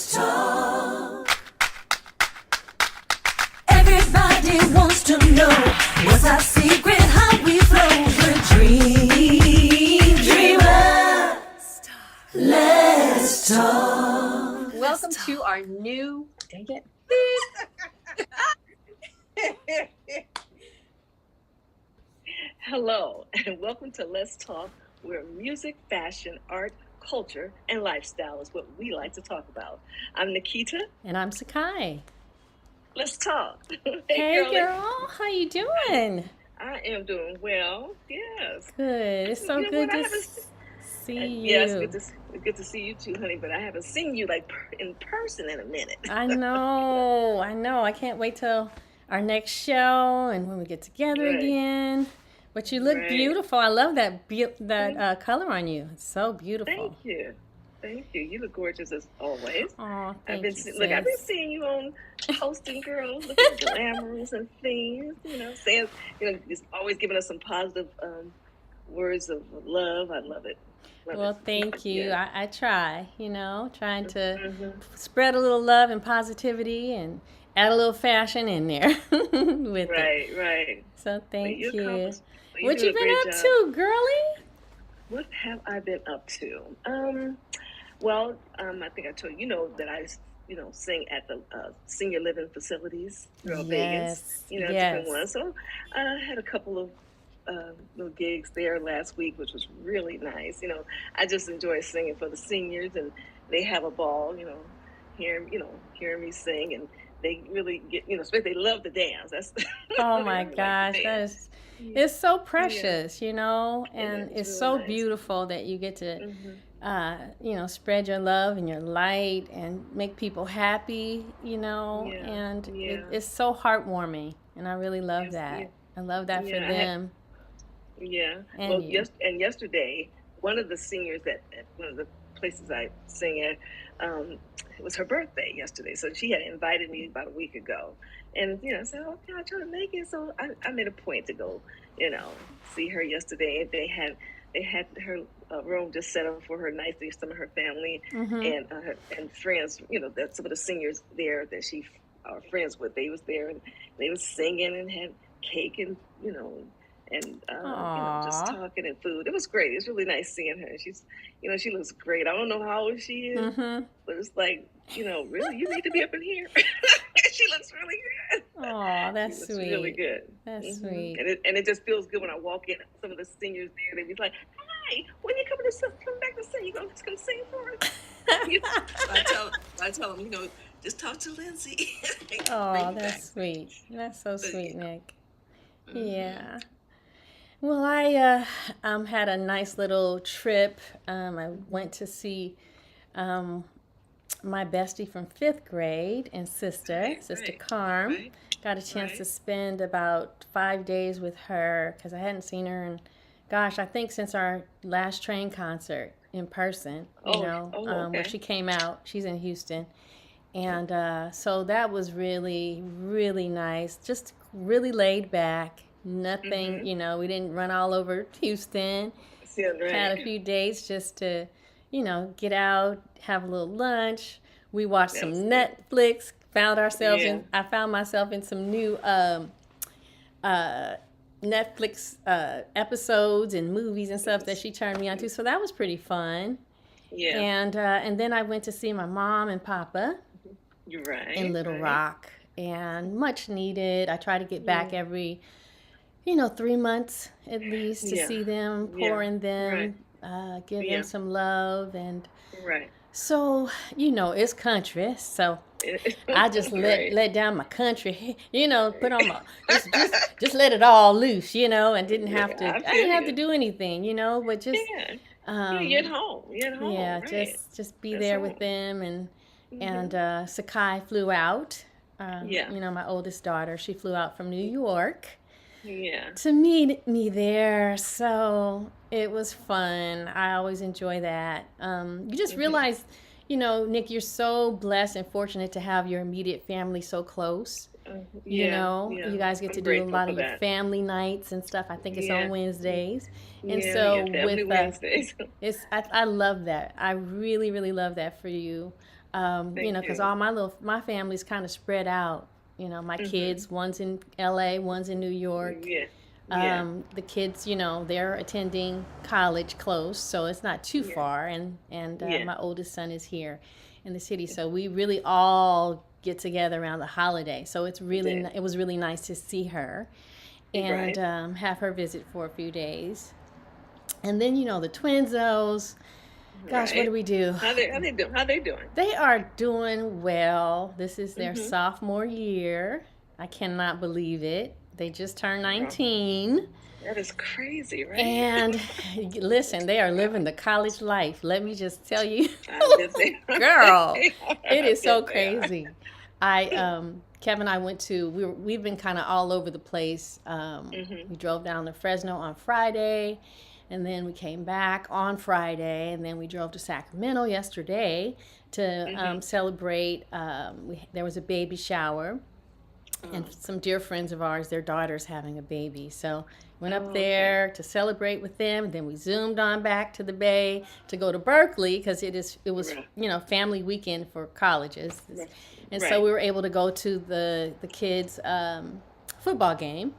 Let's talk. Everybody wants to know what's our secret, how we flow. We're dreamers. Let's talk. Welcome to our new. Dang it. Hello, and welcome to Let's Talk, where music, fashion, art, culture, and lifestyle is what we like to talk about. I'm Nikita. And I'm Sakai. Let's talk. Hey, girl. How you doing? I am doing well. Yes. Good. It's so good to see you. Yes, good to see you too, honey. But I haven't seen you like in person in a minute. I know. I can't wait till our next show and when we get together again. But you look beautiful. I love that color on you. It's so beautiful. Thank you. You look gorgeous as always. Oh, I've been seeing you on Posting Girls, looking glamorous and things. Saying, just always giving us some positive words of love. I love it. Thank you. Yeah. I try. Trying to spread a little love and positivity and add a little fashion in there with it. Right. So thank you. What you been up to, girlie? What have I been up to? I think I told you that I, sing at the senior living facilities throughout Vegas. Different ones. So I had a couple of little gigs there last week, which was really nice. I just enjoy singing for the seniors, and they have a ball. Hearing me sing, and they really get, especially they love to dance. That's oh my gosh, it's so precious, and it's so nice. Beautiful that you get to, spread your love and your light and make people happy, and it's so heartwarming, and I really love that. Yeah. I love that for them. And yesterday, one of the seniors at one of the places I sing at, it was her birthday yesterday, so she had invited me about a week ago, and I said, okay, I'll try to make it. So I made a point to go, see her yesterday. They had her room just set up for her nicely. Some of her family and friends, that some of the singers there that she are friends with, they was there, and they was singing and had cake and just talking and food. It was great. It's really nice seeing her. She's, she looks great. I don't know how old she is, but it's like, really, you need to be up in here. She looks really good. Oh, that's sweet. Really good. That's sweet. And it just feels good when I walk in. Some of the singers there, they be like, "Hi, when you come back to sing, you gonna just come sing for us?" I tell them, just talk to Lindsay. Oh, that's sweet. That's so sweet, Nick. Yeah. Well, I had a nice little trip. I went to see my bestie from 5th grade and Sister Carm. Right. Got a chance to spend about 5 days with her because I hadn't seen her in, I think since our last Train concert in person, where she came out. She's in Houston. And so that was really, really nice. Just really laid back. Nothing, we didn't run all over Houston. Had a few days just to, get out, have a little lunch. We watched some Netflix. I found myself in some new Netflix episodes and movies and stuff that she turned me on to. So that was pretty fun. Yeah. And then I went to see my mom and papa in Little Rock, and much needed. I try to get back every 3 months at least to see them, pour in them, give them some love. And so, it's country. So I just let down my country, put on my, just let it all loose, and didn't have to, I didn't have to do anything, but just, you're at home. Yeah, just be there with them. And Sakai flew out, my oldest daughter, she flew out from New York. To meet me there. So it was fun. I always enjoy that. You just realize, Nick, you're so blessed and fortunate to have your immediate family so close. You guys get to do a lot of your family nights and stuff. I think it's on Wednesdays. And so with Wednesdays. I love that. I really, really love that for you. Because all my family's kind of spread out. My kids, one's in LA, one's in New York. The kids, they're attending college close, so it's not too far. And my oldest son is here in the city, so we really all get together around the holiday. So it was really nice to see her and have her visit for a few days. And then the twinzos. Gosh, what do we do? How they doing? They are doing well. This is their sophomore year. I cannot believe it. They just turned 19. That is crazy, right? And listen, they are living the college life. Let me just tell you, girl, it is so crazy. Kevin and I we've been kind of all over the place. We drove down to Fresno on Friday. And then we came back on Friday, and then we drove to Sacramento yesterday to celebrate. There was a baby shower, and some dear friends of ours, their daughter's having a baby. So went up there to celebrate with them. And then we zoomed on back to the Bay to go to Berkeley because it was family weekend for colleges, and so we were able to go to the kids' football game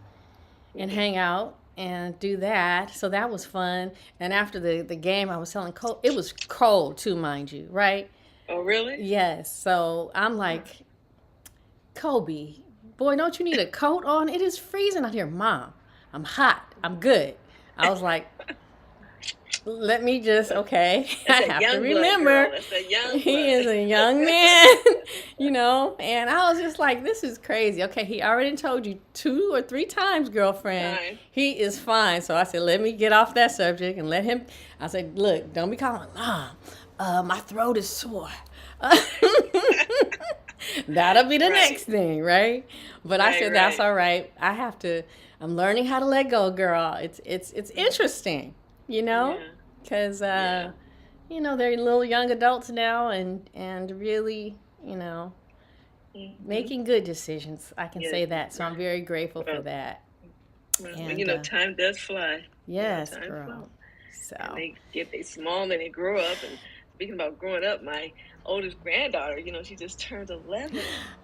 and hang out and do that. So that was fun. And after the game, I was telling Cole, it was cold too, mind you, right? Oh, really? Yes. So I'm like, Kobe, boy, don't you need a coat on? It is freezing out here. Mom, I'm hot. I'm good. I was like, let me just, okay. I have to remember. He is a young man, and I was just like, this is crazy. Okay, he already told you 2 or 3 times, girlfriend. Fine. He is fine. So I said, let me get off that subject and let him. I said, look, don't be calling, Mom, my throat is sore. That'll be the next thing, right? But I said, that's all right. I'm learning how to let go, girl. It's interesting. Because, they're little young adults now and really, making good decisions. I can say that. So I'm very grateful for that. And, time does fly. Yes, girl. So. And they small and they grow up. And speaking about growing up, my oldest granddaughter, she just turned 11.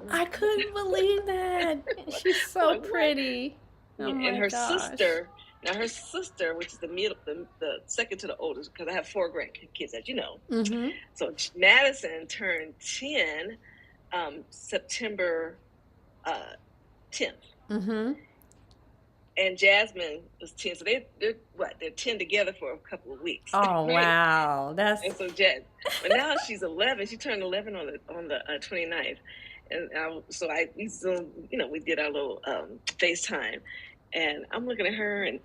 I couldn't believe that. She's so pretty. Oh my and her gosh. sister... Now, her sister, which is the second to the oldest, because I have 4 grandkids, as you know. Mm-hmm. So Madison turned 10 September 10th. Mm-hmm. And Jasmine was 10. So they're 10 together for a couple of weeks. Oh, right? wow. And so but now she's 11. She turned 11 on the 29th. And we Zoomed, we did our little FaceTime. And I'm looking at her, and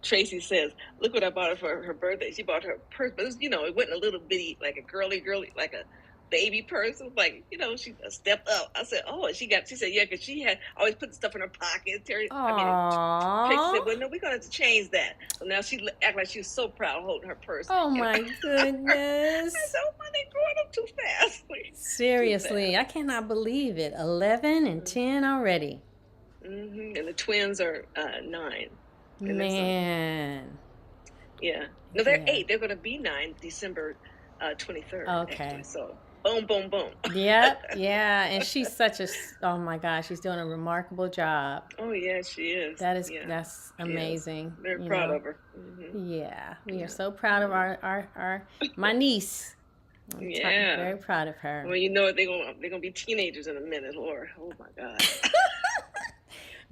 Tracy says, look what I bought her for her birthday. She bought her a purse, but it wasn't a little bitty, like a girly, like a baby purse. It was like, she stepped up. I said, oh, and she said, yeah, because she had always put the stuff in her pocket. Tracy said, well, no, we're going to have to change that. So now she act like she was so proud holding her purse. Oh, my goodness. I said, oh, my, they're growing up too fast. Seriously, I cannot believe it. 11 and 10 already. Mm-hmm. And the twins are 9. Man. Yeah. No, they're 8. They're going to be 9 December 23rd. Okay. Actually. So, boom, boom, boom. Yep. Yeah. And she's oh my gosh, she's doing a remarkable job. Oh, yeah, she is. That's amazing. Yes. Very proud of her. Mm-hmm. Yeah. We are so proud of my niece. I'm very proud of her. Well, they're gonna be teenagers in a minute, Lord. Oh my God.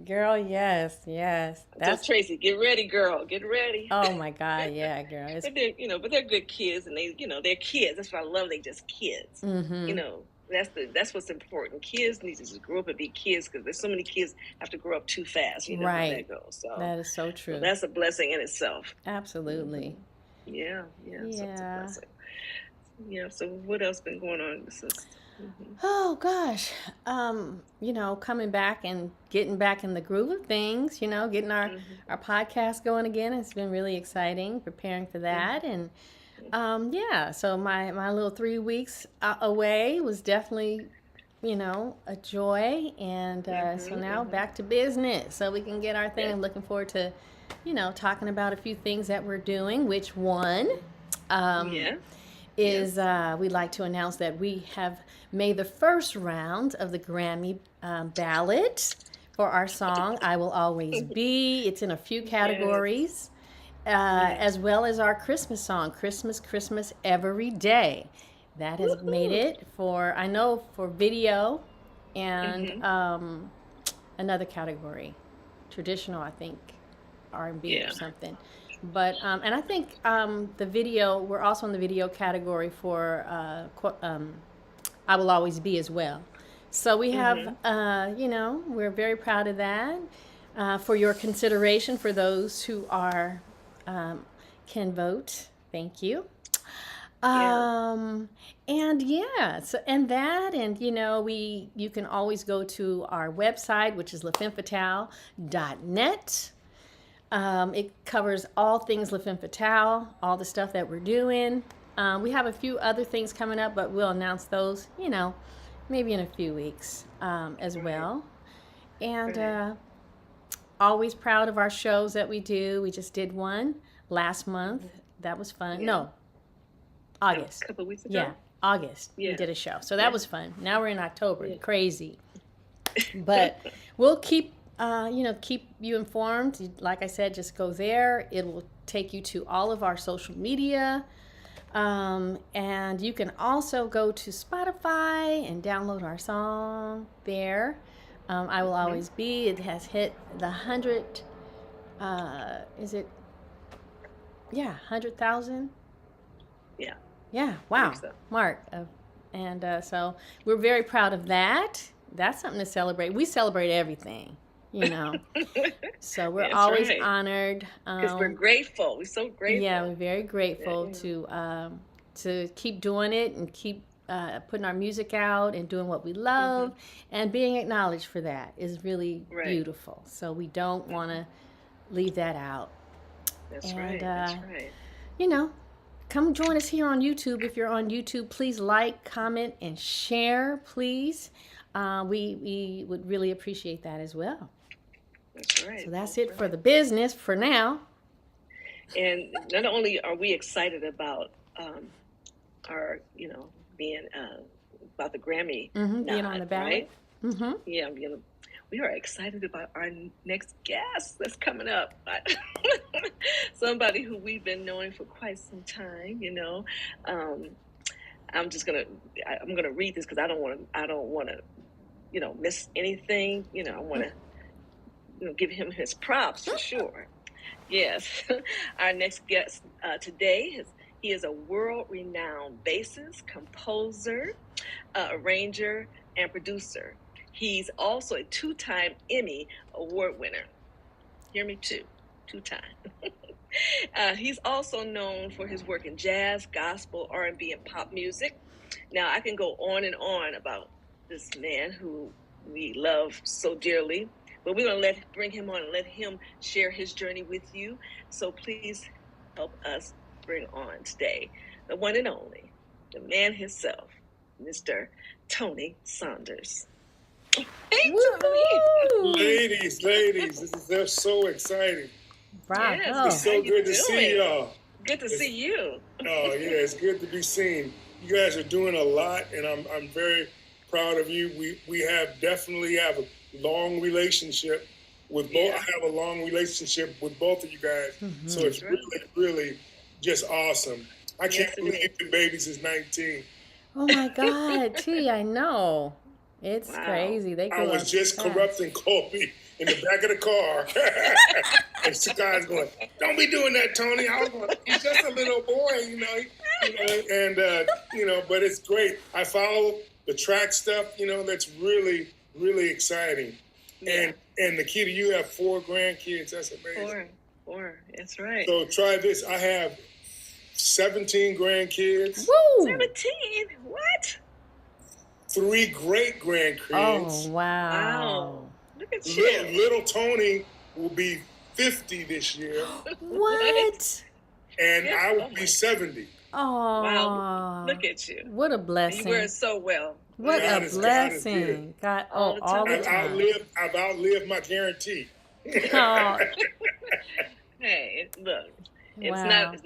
Girl, yes. That's Tracy. Get ready, girl. Get ready. Oh my God, yeah, girl. But they're good kids, and they're kids. That's what I love. They're just kids. Mm-hmm. That's what's important. Kids need to just grow up and be kids, because there's so many kids have to grow up too fast. Right. How that goes. So that is so true. So that's a blessing in itself. Absolutely. Mm-hmm. Yeah. So it's a blessing. Yeah. So what else been going on? Mm-hmm. Oh gosh, coming back and getting back in the groove of things, getting our podcast going again. It's been really exciting, preparing for that. And so my little 3 weeks away was definitely, a joy. And so now back to business, so we can get our thing. I'm looking forward to, talking about a few things that we're doing, which one is we'd like to announce that we have made the first round of the Grammy ballot for our song, I Will Always Be. It's in a few categories, as well as our Christmas song, Christmas, Christmas Every Day. That has made it for video and another category, traditional, I think, R&B or something. But and I think the video, we're also in the video category for I Will Always Be as well. So we have, we're very proud of that. For your consideration, for those who are can vote, thank you. And you can always go to our website, which is lesfemmefatales.net. It covers all things Les Femmes Fatales, all the stuff that we're doing. We have a few other things coming up, but we'll announce those, maybe in a few weeks as well. And always proud of our shows that we do. We just did one last month. That was fun. No, August. A couple of weeks ago? Yeah, August. We did a show. So that was fun. Now we're in October. Crazy. But we'll keep you informed. Like I said, just go there. It will take you to all of our social media. And you can also go to Spotify and download our song there. I Will Always Be. It has hit the 100, 100,000? Yeah. Yeah, wow. So. Mark. So we're very proud of that. That's something to celebrate. We celebrate everything. So we're always honored because we're grateful. We're so grateful. Yeah, we're very grateful to keep doing it and keep putting our music out and doing what we love, and being acknowledged for that is really beautiful. So we don't want to leave that out. That's right. Come join us here on YouTube. If you're on YouTube, please like, comment, and share, please. We would really appreciate that as well. That's right. So that's it for the business for now. And not only are we excited about our, being about the Grammy being on the ballot, right? Yeah, we are excited about our next guest that's coming up. Somebody who we've been knowing for quite some time. I'm gonna read this because I don't want to miss anything. I want to give him his props for sure. Yes, our next guest today he is a world-renowned bassist, composer, arranger, and producer. He's also a two-time Emmy Award winner. Hear me too, two-time. He's also known for his work in jazz, gospel, R&B, and pop music. Now, I can go on and on about this man who we love so dearly, but we're going to bring him on and let him share his journey with you. So please help us bring on today the one and only, the man himself, Mr. Tony Saunders. Hey, Tony. Ladies, they're so exciting. Bravo. Yes, it's so good to see y'all. Good to see you. Oh, yeah, it's good to be seen. You guys are doing a lot, and I'm very proud of you. We definitely have a long relationship with both. I have a long relationship with both of you guys, so it's really just awesome. I can't believe you've been babies since 19. Oh my God, T, I know. It's crazy. I was just corrupting Colby in the back of the car. And some guys going, "Don't be doing that, Tony." I was going, "He's just a little boy, but it's great. I follow the track stuff, that's really, really exciting. Yeah. And Nikita, you have 4 grandkids. That's amazing. 4. That's right. So try this. I have 17 grandkids. Woo! 17? What? 3 great grandkids. Oh, wow. Look at you. Little Tony will be 50 this year. What? And I will be 70. Oh. Wow. Look at you. What a blessing. You wear it so well. What a blessing. God, all the time. I've outlived my guarantee. Oh. Hey, look. Wow. It's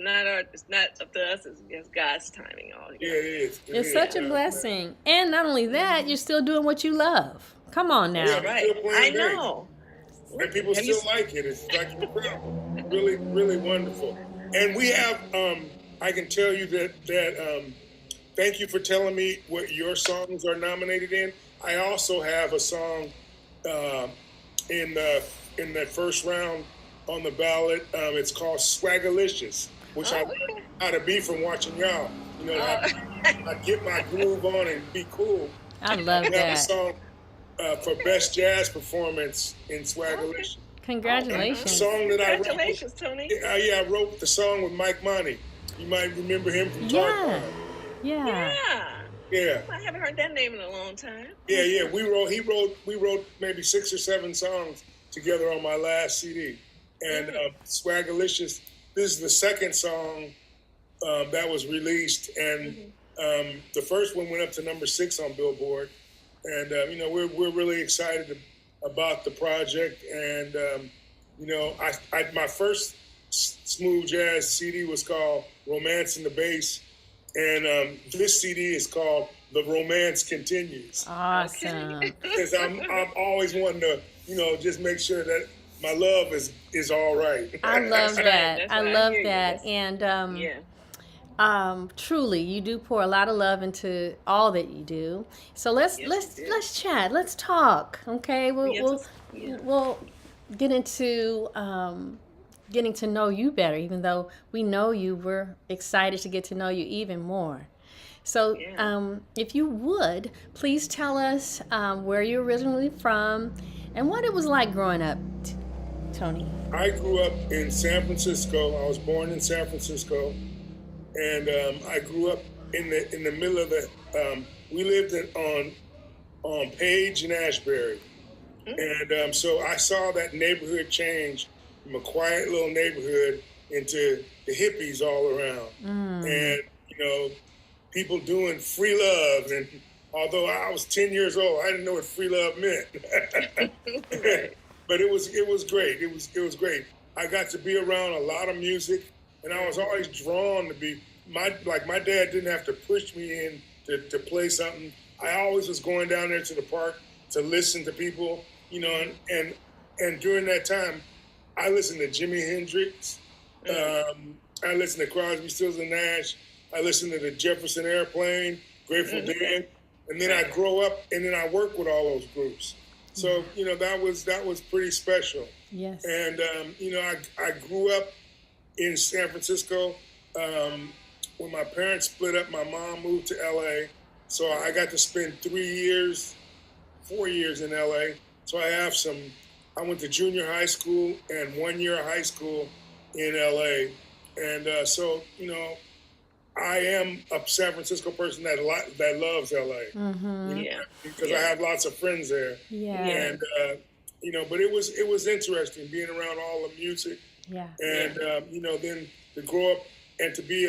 not up to us. It's God's timing. Yeah, it is. It's such a blessing. And not only that, you're still doing what you love. Come on now. Yeah, Right. I know. And people still like it. It's like incredible. Really, really wonderful. And we have, I can tell you that thank you for telling me what your songs are nominated in. I also have a song in the first round on the ballot. It's called Swagalicious, which I learned how to be from watching y'all. You know, I get my groove on and be cool. I love that. We have a song for best jazz performance in Swagalicious. Congratulations. The song that Congratulations, Tony. I wrote the song with Mike Monty. You might remember him from Talk. Yeah. I haven't heard that name in a long time. Yeah. We wrote maybe 6 or 7 songs together on my last CD. And Swagalicious, this is the second song that was released, and the first one went up to number 6 on Billboard. And you know, we're really excited about the project. And you know, my first smooth jazz CD was called Romance in the Bass, and this CD is called The Romance Continues. Awesome. Because I'm always wanting to, you know, just make sure that my love is all right. I love that. That's I what I love hear you. that. And truly, you do pour a lot of love into all that you do. So let's chat. Let's talk. Okay, we'll get into getting to know you better. Even though we know you, we're excited to get to know you even more. So, if you would, please tell us where you're originally from and what it was like growing up, Tony. I grew up in San Francisco. I was born in San Francisco, and I grew up in the middle of the. We lived on Page and Ashbury, and so I saw that neighborhood change from a quiet little neighborhood into the hippies all around, and you know, people doing free love. And although I was 10 years old, I didn't know what free love meant. But it was great. It was great. I got to be around a lot of music, and I was always drawn to be my dad didn't have to push me in to play something. I always was going down there to the park to listen to people, you know, and during that time, I listened to Jimi Hendrix. I listened to Crosby, Stills and Nash. I listened to the Jefferson Airplane, Grateful Dead, and then I grow up and then I work with all those groups. So, you know, that was pretty special. Yes. And, you know, I grew up in San Francisco. When my parents split up, my mom moved to LA. So I got to spend 4 years in LA. So I went to junior high school and 1 year of high school in LA. And so, you know, I am a San Francisco person that loves LA. Mm-hmm. You know, because I have lots of friends there. Yeah. And you know, but it was interesting being around all the music. Yeah. And you know, then to grow up and to be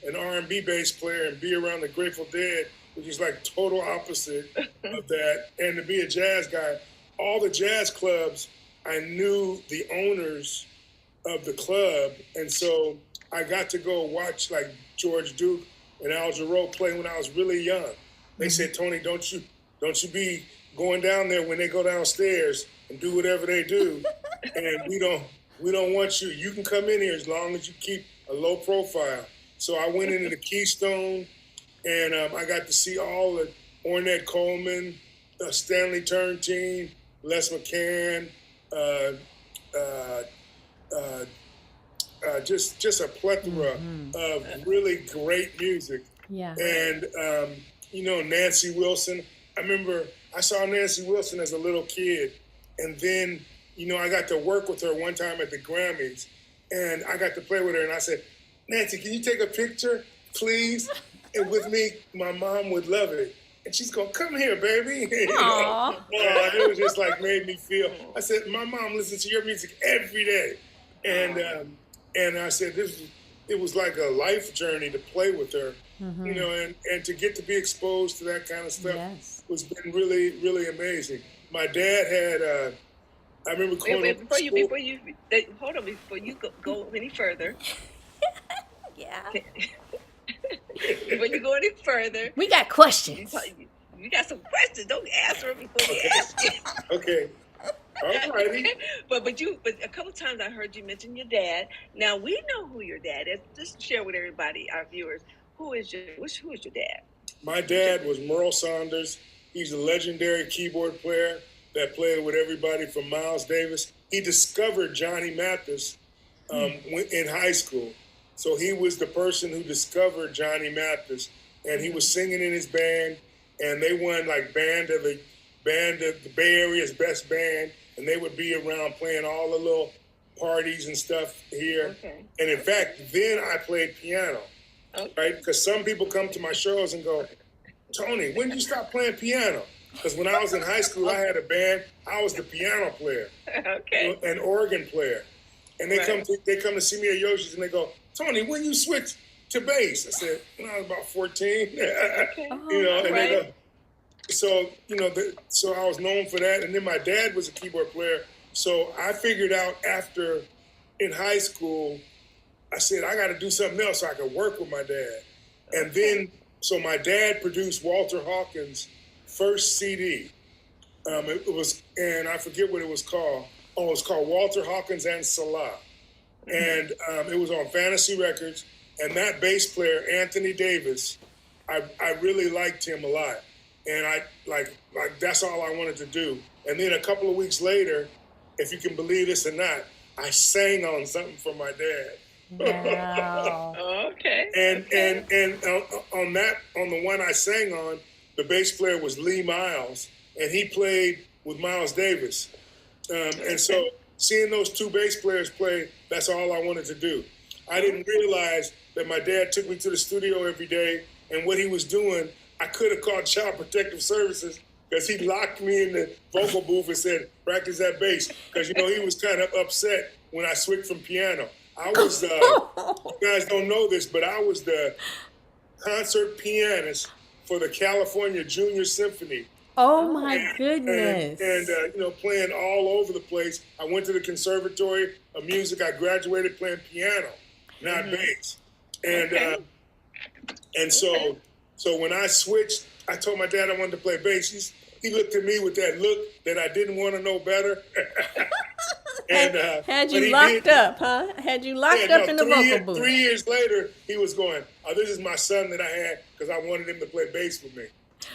an R&B bass player and be around the Grateful Dead, which is like total opposite of that, and to be a jazz guy. All the jazz clubs, I knew the owners of the club, and so I got to go watch like George Duke and Al Jarreau play when I was really young. They said, Tony, don't you be going down there when they go downstairs and do whatever they do, and we don't want you. You can come in here as long as you keep a low profile. So I went into the Keystone, and I got to see all the Ornette Coleman, Stanley Turrentine, Les McCann, just a plethora of really great music. Yeah. And, you know, Nancy Wilson. I remember I saw Nancy Wilson as a little kid. And then, you know, I got to work with her one time at the Grammys. And I got to play with her. And I said, Nancy, can you take a picture, please? And with me, my mom would love it. And she's going, come here, baby. You know? It was just like made me feel. I said, my mom listens to your music every day. And I said, it was like a life journey to play with her, you know, and to get to be exposed to that kind of stuff was been really, really amazing. My dad had, I remember calling before you go any further, Yeah. Before you go any further, we got questions. You got some questions. Don't answer them before we ask you. Okay. All righty. But a couple times I heard you mention your dad. Now we know who your dad is. Just share with everybody, our viewers, who is your dad? My dad was Tony Saunders. He's a legendary keyboard player that played with everybody from Miles Davis. He discovered Johnny Mathis in high school. So he was the person who discovered Johnny Mathis, and he was singing in his band, and they won like band of the Bay Area's best band, and they would be around playing all the little parties and stuff here. Okay. And in fact, then I played piano, right? Because some people come to my shows and go, Tony, when did you stop playing piano? Because when I was in high school, I had a band. I was the piano player, an organ player, and they come to see me at Yoshi's, and they go, Tony, when you switch to bass? I said, when I was about 14. And they go, so so I was known for that, and then my dad was a keyboard player. So I figured out after in high school, I said I got to do something else so I could work with my dad, and then so my dad produced Walter Hawkins' first CD. It was, and I forget what it was called. Oh, it was called Walter Hawkins and Salah. And it was on Fantasy Records. And that bass player, Anthony Davis, I really liked him a lot. And I like that's all I wanted to do. And then a couple of weeks later, if you can believe this or not, I sang on something for my dad. Wow. Okay. And on the one I sang on, the bass player was Lee Miles, and he played with Miles Davis. And so seeing those two bass players play, that's all I wanted to do. I didn't realize that my dad took me to the studio every day, and what he was doing, I could have called Child Protective Services because he locked me in the vocal booth and said, practice that bass. Because, he was kind of upset when I switched from piano. I was, you guys don't know this, but I was the concert pianist for the California Junior Symphony. Oh my goodness. And playing all over the place. I went to the Conservatory of Music. I graduated playing piano, not bass. And so when I switched, I told my dad I wanted to play bass. He looked at me with that look that I didn't want to know better. Had you locked up, huh? Had you locked up in the vocal booth? 3 years later, he was going, this is my son that I had because I wanted him to play bass with me.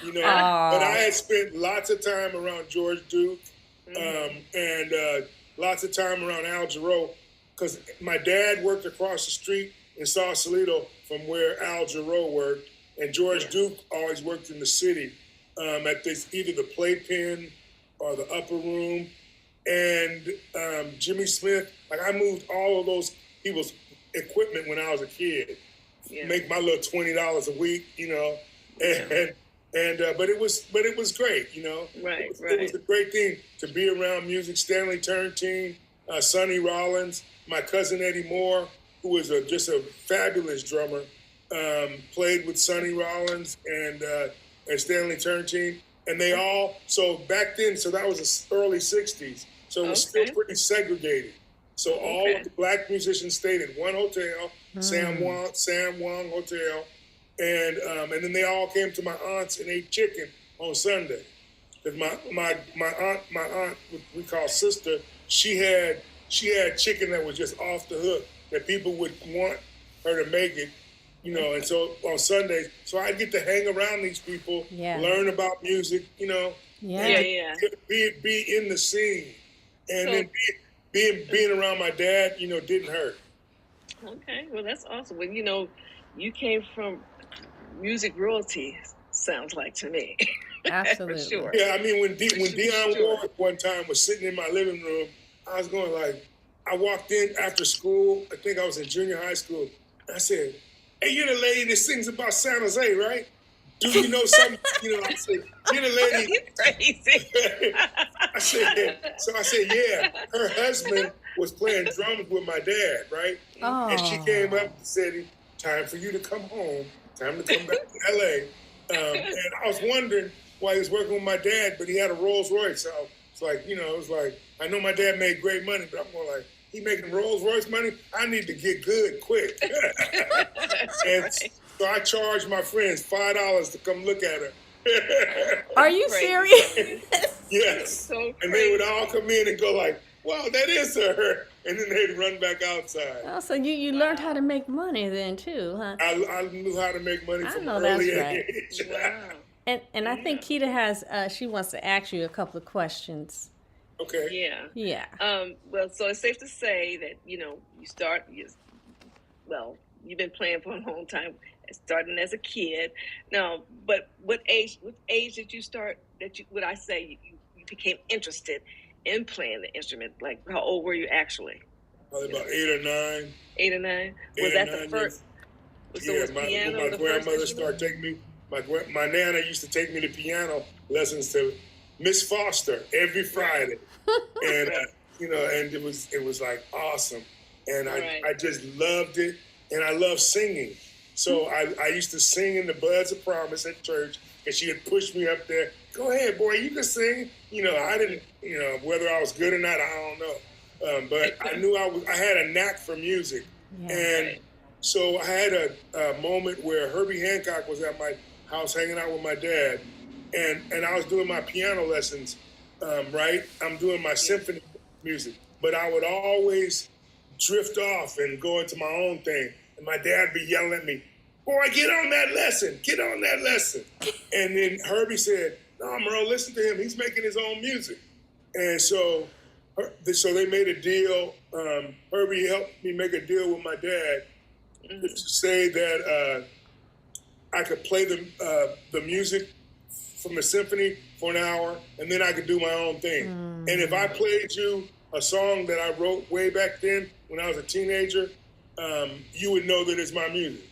But I had spent lots of time around George Duke and lots of time around Al Jarreau because my dad worked across the street in Sausalito from where Al Jarreau worked, and George Duke always worked in the city at either the Playpen or the Upper Room. And Jimmy Smith, I moved all of those people's equipment when I was a kid, make my little $20 a week, but it was great, Right. It was a great thing to be around music. Stanley Turrentine, Sonny Rollins, my cousin Eddie Moore, who was just a fabulous drummer, played with Sonny Rollins and Stanley Turrentine. And they all, so back then, so that was the early 60s. So it was still pretty segregated. So all of the black musicians stayed in one hotel, Sam Wong Hotel. And then they all came to my aunt's and ate chicken on Sunday. Because my aunt, we call sister, she had chicken that was just off the hook, that people would want her to make it. And so on Sundays, so I'd get to hang around these people, learn about music, be in the scene, and then being around my dad, didn't hurt. Okay, well that's awesome. Well, you came from music royalty, sounds like to me. Absolutely. For sure. Yeah, I mean when Dionne Warwick one time was sitting in my living room, I was going I walked in after school. I think I was in junior high school. I said, "Hey, you're the lady that sings about San Jose, right? Do you know something?" I said, "You're the lady." Crazy. I said, "Yeah." Her husband was playing drums with my dad, right? Oh. And she came up and said, "Time for you to come home. Time to come back to LA." And I was wondering why he was working with my dad, but he had a Rolls Royce. So it's it was I know my dad made great money, but I'm going he making Rolls Royce money. I need to get good quick. And so I charged my friends $5 to come look at her. Are you serious? Yes. So and they would all come in and go like, wow, that is her. And then they'd run back outside. Oh, so you learned how to make money then too, huh? I knew how to make money from know early that's right. age. Wow. And I think Keita has, she wants to ask you a couple of questions. Okay. Yeah. Well, so it's safe to say that, you've been playing for a long time, starting as a kid. Now, but what age did you start, would I say you became interested in playing the instrument? Like, how old were you actually? Probably about 8 or 9. 8 or 9? Was that the first? My grandmother started taking me. My nana used to take me to piano lessons to Miss Foster every Friday, and and it was like awesome, and I just loved it, and I love singing. So I used to sing in the Buds of Promise at church, and she had pushed me up there. Go ahead, boy, you can sing. I didn't, whether I was good or not, I don't know. But I knew I had a knack for music, and so I had a moment where Herbie Hancock was at my house hanging out with my dad, and I was doing my piano lessons, right? I'm doing my symphony music, but I would always drift off and go into my own thing. And my dad would be yelling at me, boy, get on that lesson. And then Herbie said, no, Merle, listen to him. He's making his own music. And so they made a deal. Herbie helped me make a deal with my dad to say that I could play the music from the symphony for an hour, and then I could do my own thing. And if I played you a song that I wrote way back then when I was a teenager, you would know that it's my music.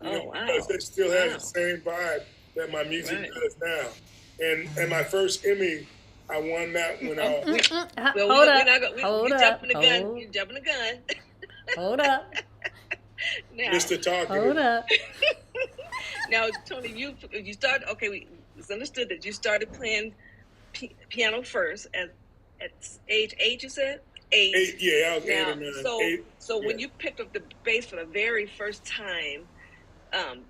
Wow. Because it still has the same vibe that my music does now. And my first Emmy, I won that when I was... You're jumping the gun. Hold up. Now, Mr. Talkative. Hold up. Now, Tony, you started. Okay, it's understood that you started playing piano first at age 8. You said 8. 8, yeah, I was 8 or 9. So when you picked up the bass for the very first time,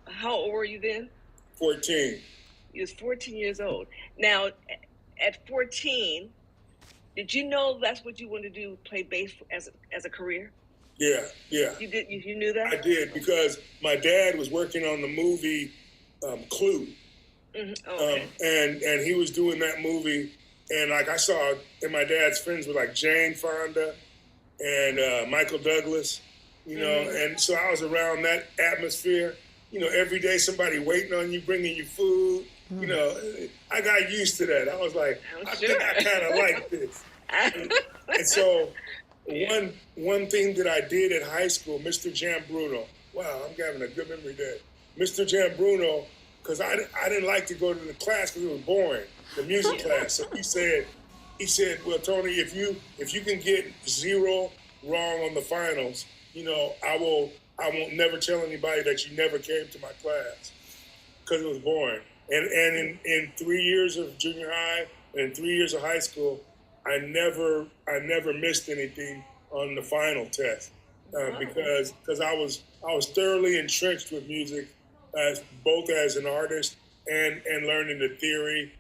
how old were you then? 14. You was 14 years old. Now, at 14, did you know that's what you wanted to do? Play bass as a career? Yeah. You did. You knew that? I did, because my dad was working on the movie Clue. Mm-hmm. Okay. And he was doing that movie, and like I saw, and my dad's friends were like Jane Fonda and Michael Douglas, and so I was around that atmosphere. Every day somebody waiting on you, bringing you food. I got used to that. I was like, I think I kind of like this. And so one thing that I did at high school, Mr. Jambruno. Wow, I'm having a good memory there. Mr. Jambruno, because I didn't like to go to the class because it was boring, the music class. So he said, well, Tony, if you can get 0 wrong on the finals, I won't never tell anybody that you never came to my class, because it was boring. And in 3 years of junior high and 3 years of high school, I never missed anything on the final test, because I was thoroughly entrenched with music, both as an artist and learning the theory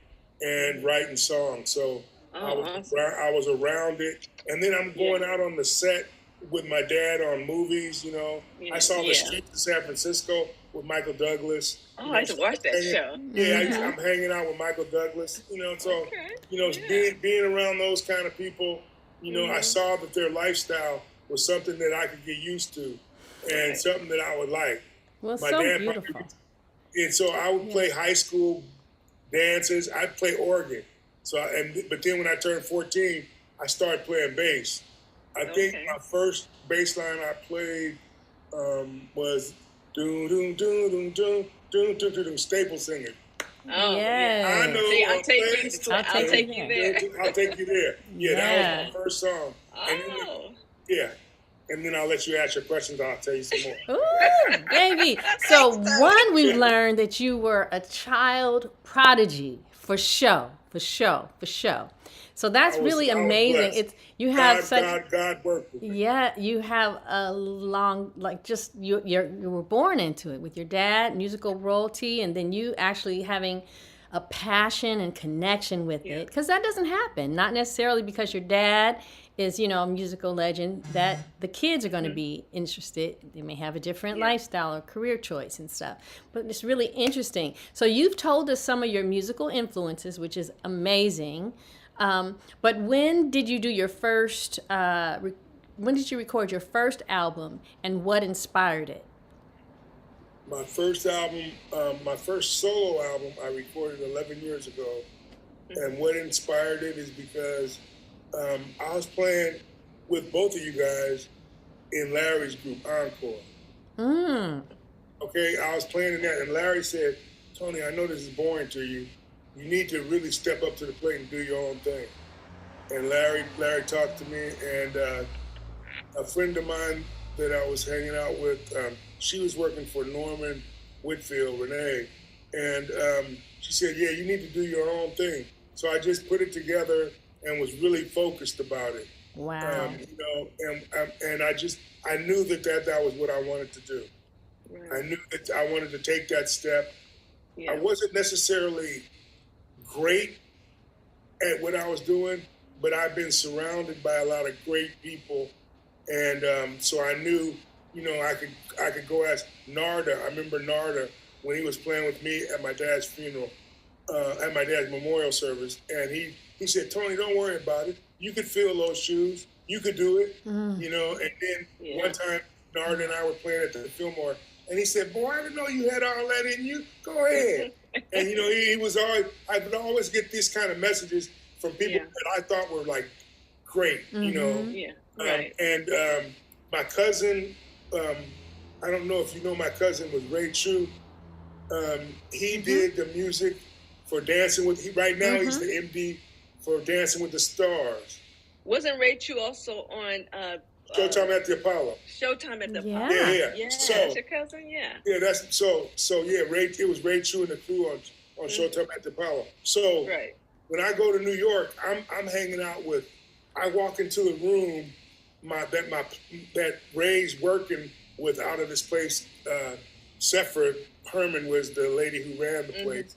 and writing songs. So I was around it, and then I'm going out on the set with my dad on movies. I saw The Streets of San Francisco with Michael Douglas. Oh, I used to watch that show. Yeah, I'm hanging out with Michael Douglas. Being around those kind of people, I saw that their lifestyle was something that I could get used to, and something that I would like. Well, My so dad beautiful. And so I would play high school dances. I'd play organ. But then when I turned 14, I started playing bass. I think my first bass line I played was doom doom doom doom doom doom doom doom Staple Singing. Oh, yeah. I know. See, I'll take you there. I'll take you there. Yeah, that was my first song. Oh. And then I'll let you ask your questions. I'll tell you some more. Ooh, baby. So we've learned that you were a child prodigy For sure. So that's really amazing. It's you have God worked with me. Yeah, you have a long, like, just you were born into it with your dad, musical royalty, and then you actually having a passion and connection with it, because that doesn't happen. Not necessarily because your dad is, a musical legend, that the kids are going to be interested. They may have a different lifestyle or career choice and stuff, but it's really interesting. So you've told us some of your musical influences, which is amazing. But when did you do your first, when did you record your first album, and what inspired it? My first album, my first solo album, I recorded 11 years ago. And what inspired it is because I was playing with both of you guys in Larry's group, Encore. Okay, I was playing in that, and Larry said, Tony, I know this is boring to you. You need to really step up to the plate and do your own thing. And Larry talked to me, and a friend of mine that I was hanging out with, she was working for Norman Whitfield, Renee, and she said, yeah, you need to do your own thing. So I just put it together and was really focused about it. Wow. And I knew that was what I wanted to do. Right. I knew that I wanted to take that step. Yeah. I wasn't necessarily great at what I was doing, but I've been surrounded by a lot of great people. And so I knew, I could go ask Narda. I remember Narda when he was playing with me at my dad's funeral, at my dad's memorial service. And he said, Tony, don't worry about it. You could fill those shoes. You could do it, And then one time, Narda and I were playing at the Fillmore, and he said, boy, I didn't know you had all that in you. Go ahead. And, he was always, I would always get these kind of messages from people that I thought were, like, great, Yeah, right. And my cousin, I don't know if you know my cousin, was Ray Chu. He did the music for Dancing with, right now he's the MD for Dancing with the Stars. Wasn't Ray Chu also on Showtime at the Apollo? Showtime at the Apollo. Yeah. So, that's your cousin, Yeah, that's so it was Ray Chu and the crew on Showtime at the Apollo. So when I go to New York, I'm hanging out with, I walk into the room that Ray's working with out of this place. Sephora Herman was the lady who ran the place,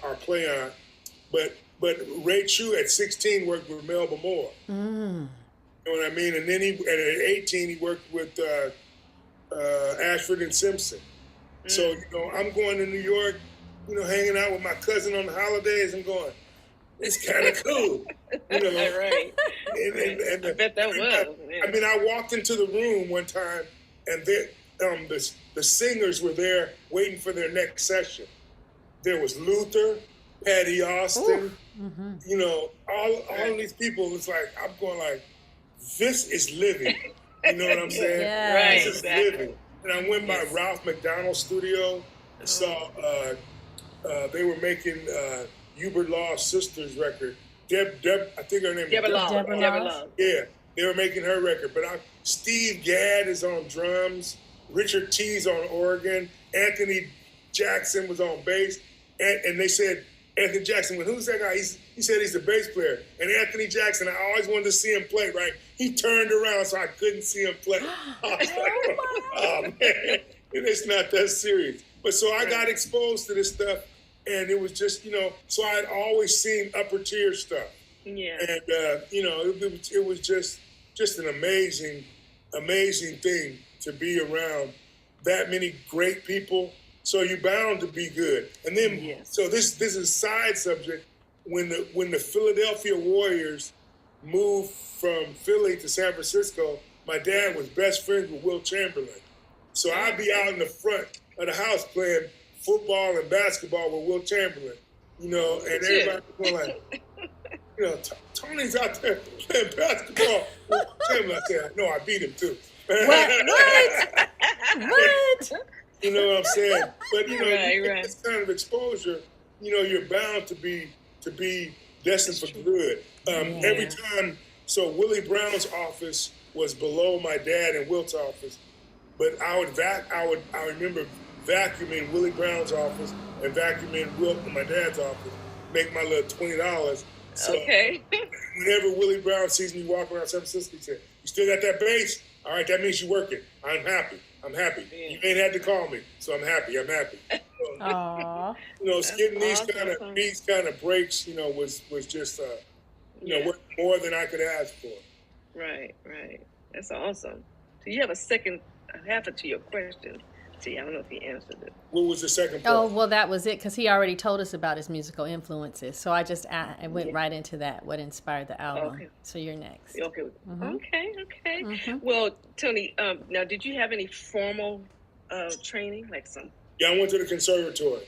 our play on. But Ray Chu at 16 worked with Melba Moore. You know what I mean? And then at 18 he worked with Ashford and Simpson. So I'm going to New York, hanging out with my cousin on the holidays. I'm going, it's kind of cool, Right. And I bet that was. I mean, I walked into the room one time, and the singers were there waiting for their next session. There was Luther, Patty Austin, all of these people. It's like, I'm going like, this is living. You know what I'm saying? Yeah. This is living. And I went by Ralph McDonald's studio and saw they were making Hubert Law's sister's record. I think her name is Deborah Law. Yeah, they were making her record. But Steve Gadd is on drums. Richard T's on organ. Anthony Jackson was on bass. And they said, Anthony Jackson, well, who's that guy? He said he's the bass player. And Anthony Jackson, I always wanted to see him play, right? He turned around so I couldn't see him play. I was like, oh, man, it's not that serious. But so I got exposed to this stuff, and it was just, so I'd always seen upper tier stuff. Yeah. And, it was just an amazing, amazing thing to be around that many great people. So you're bound to be good. And then, so this is a side subject. When the Philadelphia Warriors moved from Philly to San Francisco, my dad was best friends with Wilt Chamberlain. So I'd be out in the front of the house playing football and basketball with Wilt Chamberlain, and everybody was like, Tony's out there playing basketball with Chamberlain. I said, no, I beat him too. What? You know what I'm saying? But you get this kind of exposure, you're bound to be destined for good. Every time, so Willie Brown's office was below my dad and Wilt's office, but I remember vacuuming Willie Brown's office and vacuuming Wilt in my dad's office. make my little $20. So okay. whenever Willie Brown sees me walking around San Francisco, he said, "You still got that bass? All right, that means you're working. I'm happy. Yeah. You ain't had to call me, so I'm happy. Aww. Getting these kind of breaks, was just worth more than I could ask for. Right. That's awesome. So you have a second half to your question. See, I don't know if he answered it. What was the second part? Oh, well, that was it, because he already told us about his musical influences. So I went right into that, what inspired the album. Okay. So you're next. Okay. Mm-hmm. Okay. Mm-hmm. Well, Tony, now, did you have any formal training? Yeah, I went to the conservatory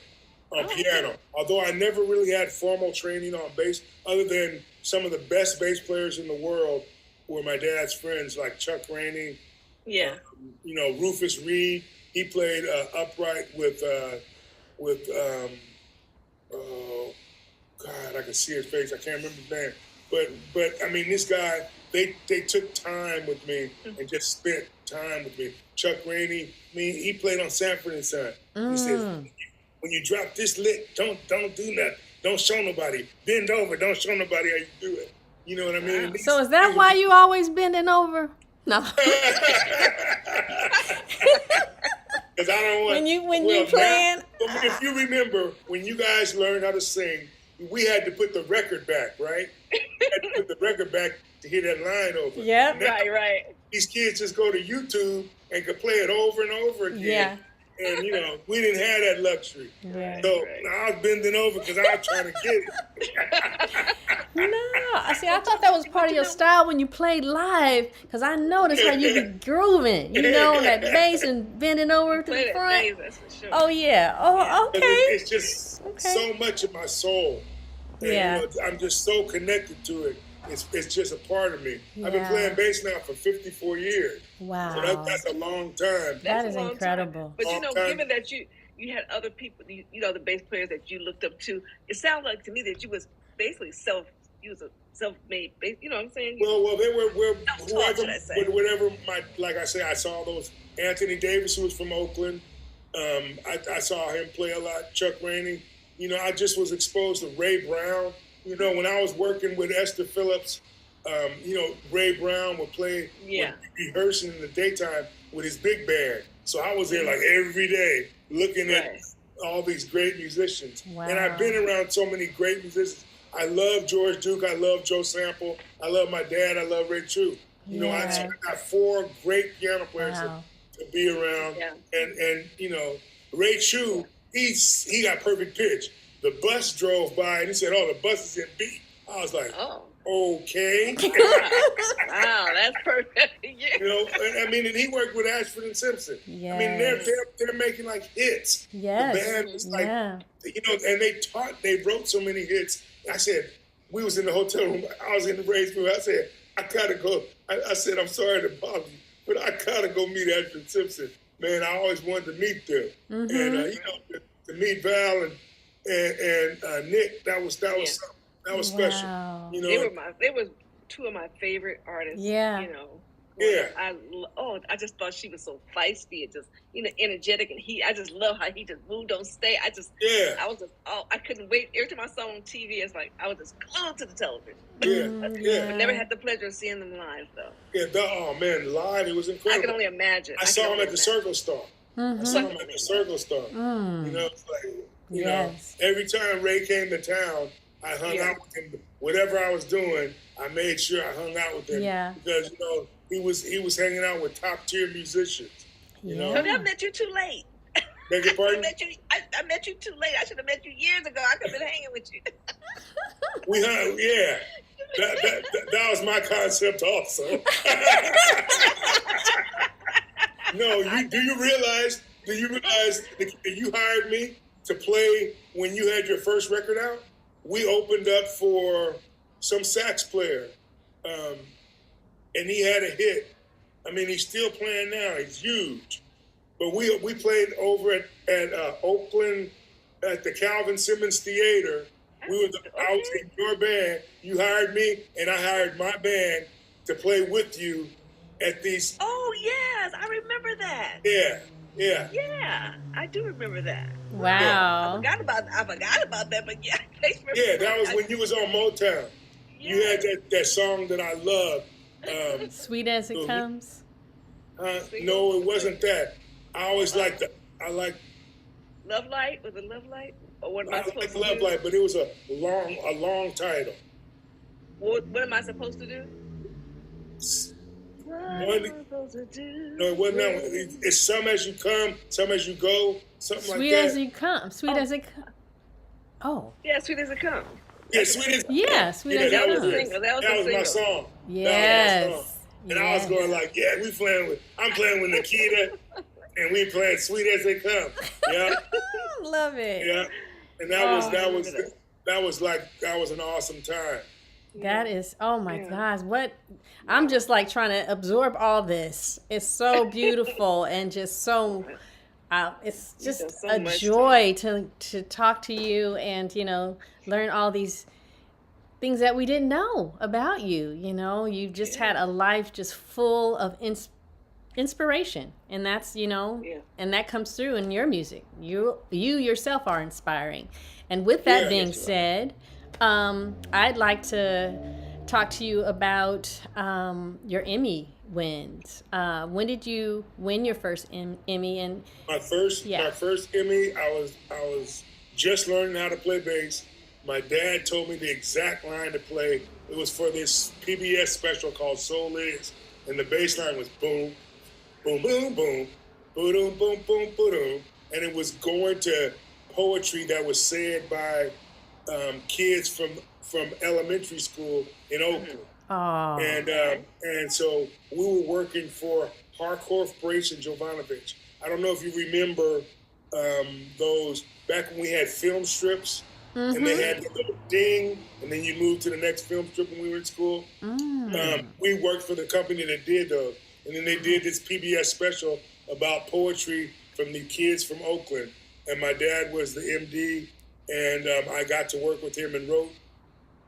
on piano. Although I never really had formal training on bass, other than some of the best bass players in the world were my dad's friends, like Chuck Rainey. Yeah. Rufus Reed. He played upright with oh God, I can see his face. I can't remember his name. But I mean, this guy, they took time with me and just spent time with me. Chuck Rainey, he played on Sanford and Son. He says, when you drop this lick, don't do nothing. Don't show nobody. Bend over. Don't show nobody how you do it. You know what I mean? Wow. So is that why you always bending over? No. Because I don't want. When you playing. If you remember, when you guys learned how to sing, we had to put the record back, right? We had to put the record back to hear that line over. Yeah. Right. These kids just go to YouTube and can play it over and over again. Yeah. And, we didn't have that luxury. Right. So I was bending over because I was trying to get it. No. See, I thought that was part of your style when you played live, because I noticed how you be grooving, that bass and bending over to the front. That's for sure. Oh, yeah. Oh, okay. It's just so much of my soul. And, Yeah. I'm just so connected to it. It's just a part of me. Yeah. I've been playing bass now for 54 years. Wow. So that's a long time. That is incredible. But given that you had other people, the bass players that you looked up to, it sounded like to me that you was basically self-made bass. You know what I'm saying? Well, they were whatever. Like I say, I saw those Anthony Davis, who was from Oakland. I saw him play a lot. Chuck Rainey. I just was exposed to Ray Brown. When I was working with Esther Phillips, Ray Brown would play, rehearsing in the daytime with his big band. So I was there like every day looking at all these great musicians. Wow. And I've been around so many great musicians. I love George Duke. I love Joe Sample. I love my dad. I love Ray Chu. I got 4 great piano players to be around. Yeah. And Ray Chu, he got perfect pitch. The bus drove by and he said, "Oh, the bus is in B." I was like, okay. Wow, that's perfect. Yeah. And he worked with Ashford and Simpson. Yes. I mean, they're making like hits. Yes. The band was like, and they wrote so many hits. I said, we was in the hotel room. I was in the Ray's room. I said, I gotta go. I said, I'm sorry to bother you, but I gotta go meet Ashford and Simpson. Man, I always wanted to meet them. Mm-hmm. And to meet Val and Nick, that was something. That was special. Wow. They were 2 of my favorite artists. Yeah. Yeah. I just thought she was so feisty and just energetic, and I just love how he just moved on stage. I was just I couldn't wait. Every time I saw him on TV, it's like I was just glued to the television. Yeah. I never had the pleasure of seeing them live though. Yeah. Oh man, live, it was incredible. I can only imagine. I saw him at the Circle Star. Mm-hmm. I saw him at the Circle Star. It's like, every time Ray came to town, I hung out with him. Whatever I was doing, I made sure I hung out with him. Yeah. Because he was hanging out with top tier musicians. I met you too late. Beg your pardon? I met you too late. I should have met you years ago. I could have been hanging with you. We hung, yeah. That was my concept also. No, do you realize that you hired me to play when you had your first record out? We opened up for some sax player, and he had a hit. I mean, he's still playing now. He's huge. But we played over at Oakland at the Calvin Simmons Theater. I was in your band. You hired me, and I hired my band to play with you at these. Oh yes, I remember that. Yeah. Yeah, I do remember that. Wow. I forgot about that, but yeah. Yeah, that was when you was on Motown. You had that song that I love. Sweet as It Comes? No, it wasn't that. I always liked Love Light? Was it Love Light? Or what am I I supposed like to Love do? Light, but it was a long title. What am I supposed to do? What am I supposed to do? No, it wasn't that one. It's Some As You Come, Some As You Go, something like that. Sweet as You Come. Sweet as It Comes. Oh. Yeah, Sweet as It Comes. Yeah, Sweet as It Comes. Yeah, Sweet as It that was Comes. a single. That was my song. Yes. That was my song. And I was going like, I'm playing with Nikita, and we playing Sweet as They Come. Yeah. Love it. Yeah. And that was an awesome time. That is, oh my gosh, I'm just like trying to absorb all this. It's so beautiful and just so, it's just so a much joy to talk to you and, learn all these things that we didn't know about you. You just had a life just full of inspiration, and that's, and that comes through in your music. You yourself are inspiring. And with that being said, I'd like to talk to you about your Emmy wins. When did you win your first Emmy? And my first Emmy, I was just learning how to play bass. My dad told me the exact line to play. It was for this PBS special called Soul Is, and the bass line was boom, boom, boom, boom, boom, boom, boom, boom, and it was going to poetry that was said by kids from elementary school in Oakland. Oh. And so we were working for Harcourt, Brace, and Jovanovic. I don't know if you remember those back when we had film strips. Mm-hmm. And they had the little ding, and then you moved to the next film strip when we were in school. We worked for the company that did those. And then they did this PBS special about poetry from the kids from Oakland. And my dad was the MD, and I got to work with him and wrote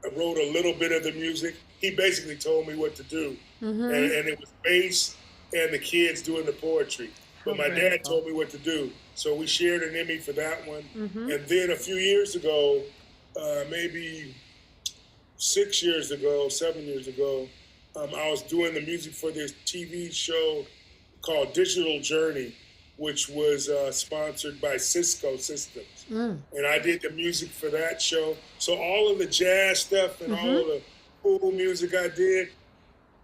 a little bit of the music. He basically told me what to do. Mm-hmm. And it was bass and the kids doing the poetry. But my dad told me what to do. So we shared an Emmy for that one. Mm-hmm. And then a few years ago, maybe 7 years ago, I was doing the music for this TV show called Digital Journey, which was sponsored by Cisco Systems. And I did the music for that show. So all of the jazz stuff and all of the cool music I did,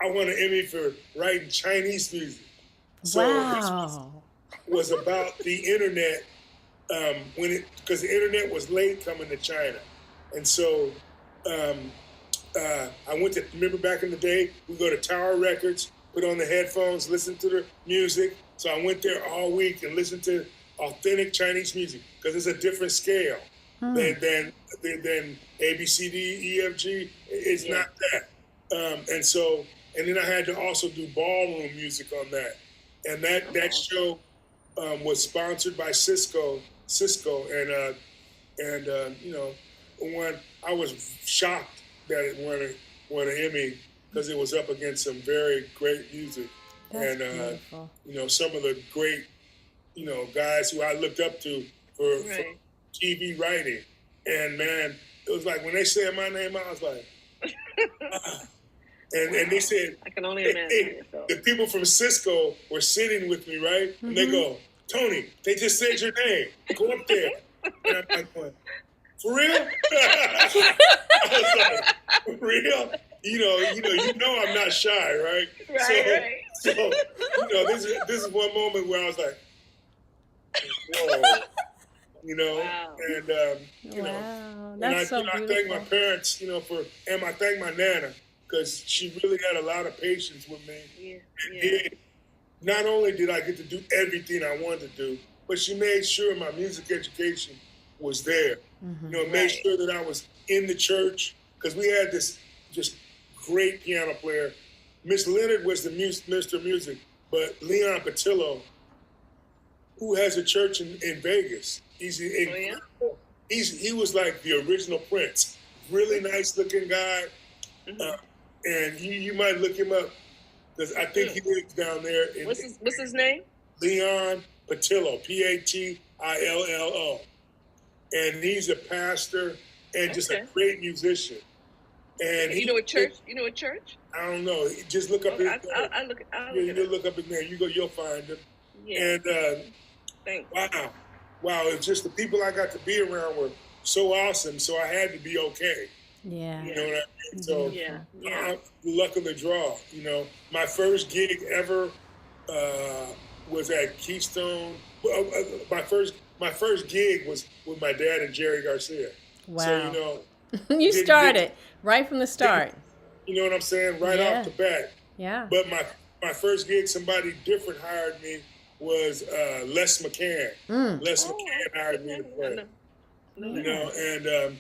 I won an Emmy for writing Chinese music. So wow. This was about the internet because the internet was late coming to China. And so I went to, remember back in the day, we go to Tower Records, put on the headphones, listen to the music. So I went there all week and listened to authentic Chinese music because it's a different scale than A, B, C, D, E, F, G. It's not that. And then I had to also do ballroom music on that. And that show was sponsored by Cisco, and when I was shocked that it won an Emmy because it was up against some very great music. That's beautiful. Some of the great, guys who I looked up to for TV writing. And man, it was like when they said my name, I was like, And they said, I can only imagine. The people from Cisco were sitting with me, right? And they go, Tony, they just said your name. Go up there. And I'm like, going, for real? I was like, for real? You know I'm not shy, right? Right. So this is one moment where I was like, whoa. Wow. And I thank my parents, and I thank my Nana, because she really had a lot of patience with me. And not only did I get to do everything I wanted to do, but she made sure my music education was there. Made sure that I was in the church, because we had this just great piano player. Miss Leonard was the Mr. Music, but Leon Patillo, who has a church in Vegas, he's incredible. He was like the original Prince. Really nice looking guy. And you might look him up because I think he lives down there. What's his name? Leon Patillo, Patillo. And he's a pastor and just a great musician. And you know a church? I don't know. Just look up his name. I'll look up his name. You'll find him. Yeah. And thanks. Wow! It's just the people I got to be around were so awesome. So I had to be okay. Yeah. You know what I mean? So luck of the draw. You know, my first gig ever was at Keystone. My first gig was with my dad and Jerry Garcia. Wow. So you know. You started right from the start. You know what I'm saying? Right off the bat. Yeah. But my first gig, somebody different hired me, was Les McCann. Les McCann hired me to play. You know, and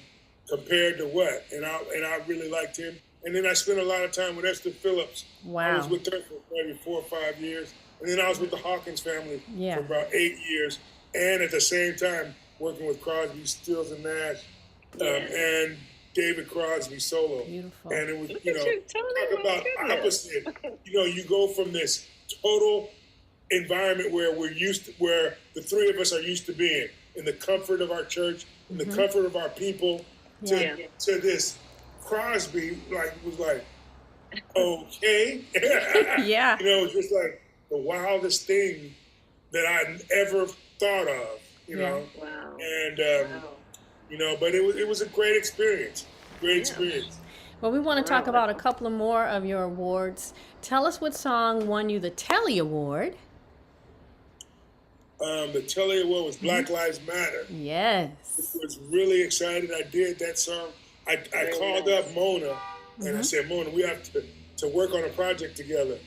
compared to what? And I really liked him. And then I spent a lot of time with Esther Phillips. Wow. I was with her for maybe 4 or 5 years. And then I was with the Hawkins family for about 8 years. And at the same time, working with Crosby, Stills, and Nash. And David Crosby solo. Beautiful. And it was, talk about opposite. You know, you go from this total environment where where the three of us are used to being, in the comfort of our church, in the comfort of our people, to this Crosby, was like, okay. Yeah. You know, it was just like the wildest thing that I ever thought of, you know. Wow. And, you know, but it was a great experience. Well, we want to talk about a couple of more of your awards. Tell us what song won you the Telly Award. The Telly Award was Black Lives Matter. Yes. I was really excited. I did that song. I called up Mona, and I said, Mona, we have to work on a project together.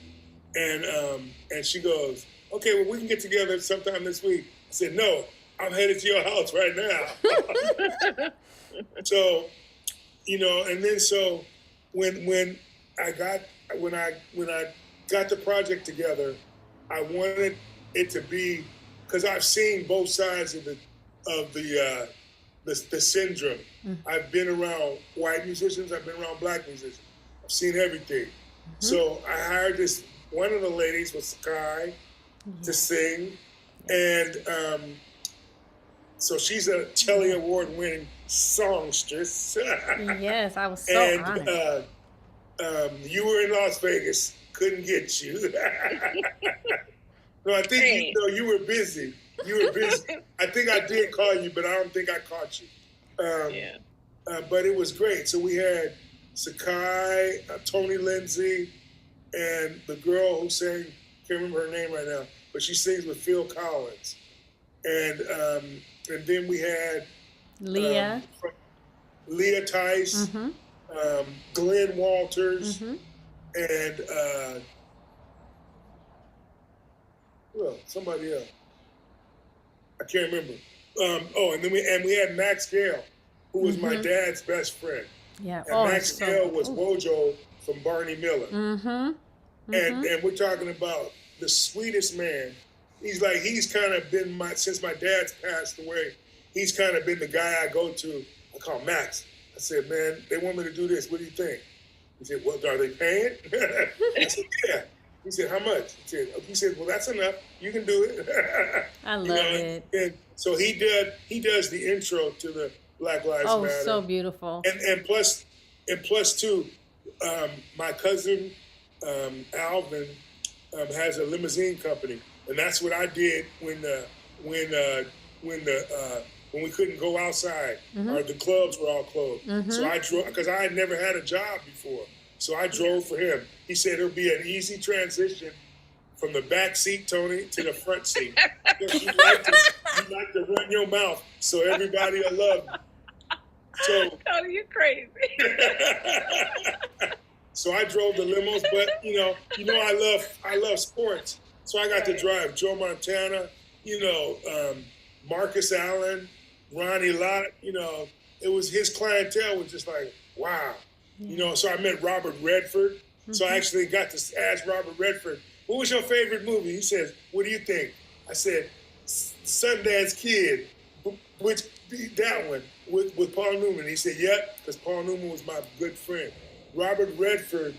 And she goes, okay, well, we can get together sometime this week. I said, no, I'm headed to your house right now. So, you know, and then so when I got the project together, I wanted it to be, because I've seen both sides of the syndrome. I've been around white musicians, I've been around black musicians. I've seen everything. So I hired one of the ladies was Sky to sing, and so she's a Telly Award winning songstress. Yes, I was so honored. You were in Las Vegas, couldn't get you. No, I think you were busy. I think I did call you, but I don't think I caught you. But it was great. So we had Sakai, Tony Lindsay, and the girl who sang, can't remember her name right now, but she sings with Phil Collins. And then we had Leah Tice, Glenn Walters, and somebody else. I can't remember. And then we had Max Gale, who was my dad's best friend. Yeah. And Max Gale was Wojo from Barney Miller. And we're talking about the sweetest man. He's kind of been since my dad's passed away, he's kind of been the guy I go to. I call Max. I said, man, they want me to do this. What do you think? He said, well, are they paying? I said, yeah. He said, how much? He said, well, that's enough. You can do it. I love it. And so he does the intro to the Black Lives Matter. Oh, so beautiful. And plus too, my cousin Alvin has a limousine company, and that's what I did when we couldn't go outside, or the clubs were all closed. So I drove, because I had never had a job before. So I drove for him. He said it'll be an easy transition from the back seat, Tony, to the front seat. Because you like to run your mouth so everybody will love you. So, Tony, you're crazy. So I drove the limos, but I love sports. So I got to drive Joe Montana, Marcus Allen, Ronnie Lott. It was his clientele was just like, wow. So I met Robert Redford. So I actually got to ask Robert Redford, what was your favorite movie? He says, what do you think? I said, Sundance Kid, which that one with Paul Newman. He said, yep, because Paul Newman was my good friend. Robert Redford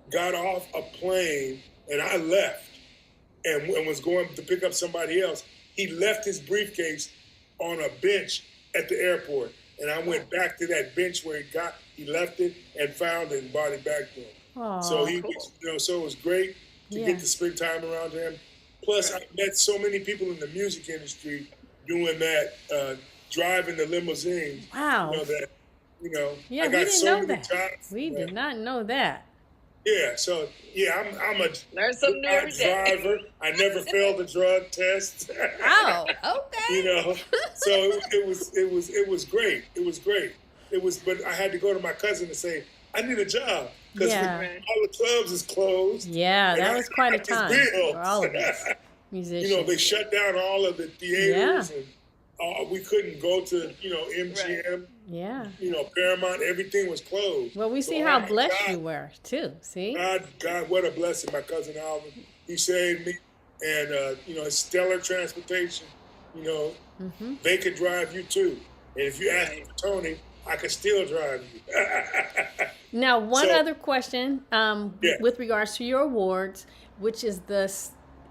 got off a plane, and I left and was going to pick up somebody else. He left his briefcase on a bench at the airport. and I went back to that bench where he left it and found it and brought it back to him. Oh, So cool. So it was great to get to spend time around him. Plus, I met so many people in the music industry doing that, driving the limousine. Wow. I got we didn't so know many that. jobs. We did not know that. Yeah, so I'm a learn something new every day. Driver. I never failed a drug test. Oh, okay. So it was great. It was great. But I had to go to my cousin and say, I need a job because all the clubs is closed. Yeah, that was quite a time for all of us musicians. They shut down all of the theaters and we couldn't go to MGM. Yeah. Paramount, everything was closed. Well, we see how blessed you were, too. See? God, what a blessing. My cousin Alvin, he saved me. And, his stellar transportation, they could drive you, too. And if you ask Tony, I could still drive you. Now, one other question with regards to your awards, which is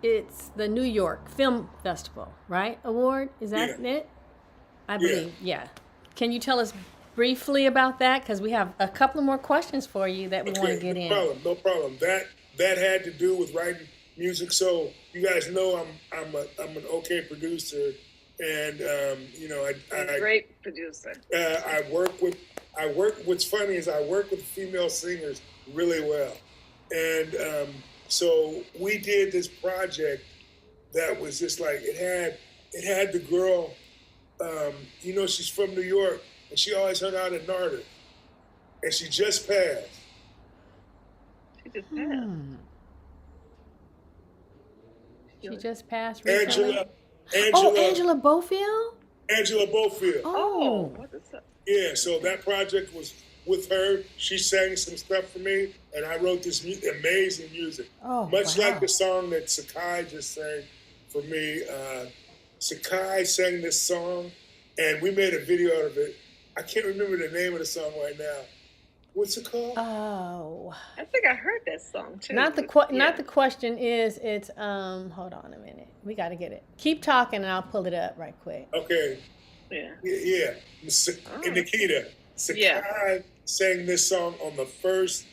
it's the New York Film Festival, right? Award? Is that it? I believe, yeah. Can you tell us briefly about that? Because we have a couple of more questions for you that we want to get in. No problem. That had to do with writing music. So you guys know I'm an okay producer, and I great producer. What's funny is I work with female singers really well, and so we did this project that was just like it had the girl. She's from New York, and she always hung out in Narda, and she just passed. She just passed recently? Angela. Angela Bofield? Angela Bofield. Oh. What is that? Yeah, so that project was with her. She sang some stuff for me, and I wrote this amazing music. Oh, Much like the song that Sakai just sang for me. Sakai sang this song, and we made a video out of it. I can't remember the name of the song right now. What's it called? Oh. I think I heard that song too. Not the question is, it's hold on a minute. We got to get it. Keep talking and I'll pull it up right quick. Okay. Yeah. And Nikita, Sakai sang this song on the first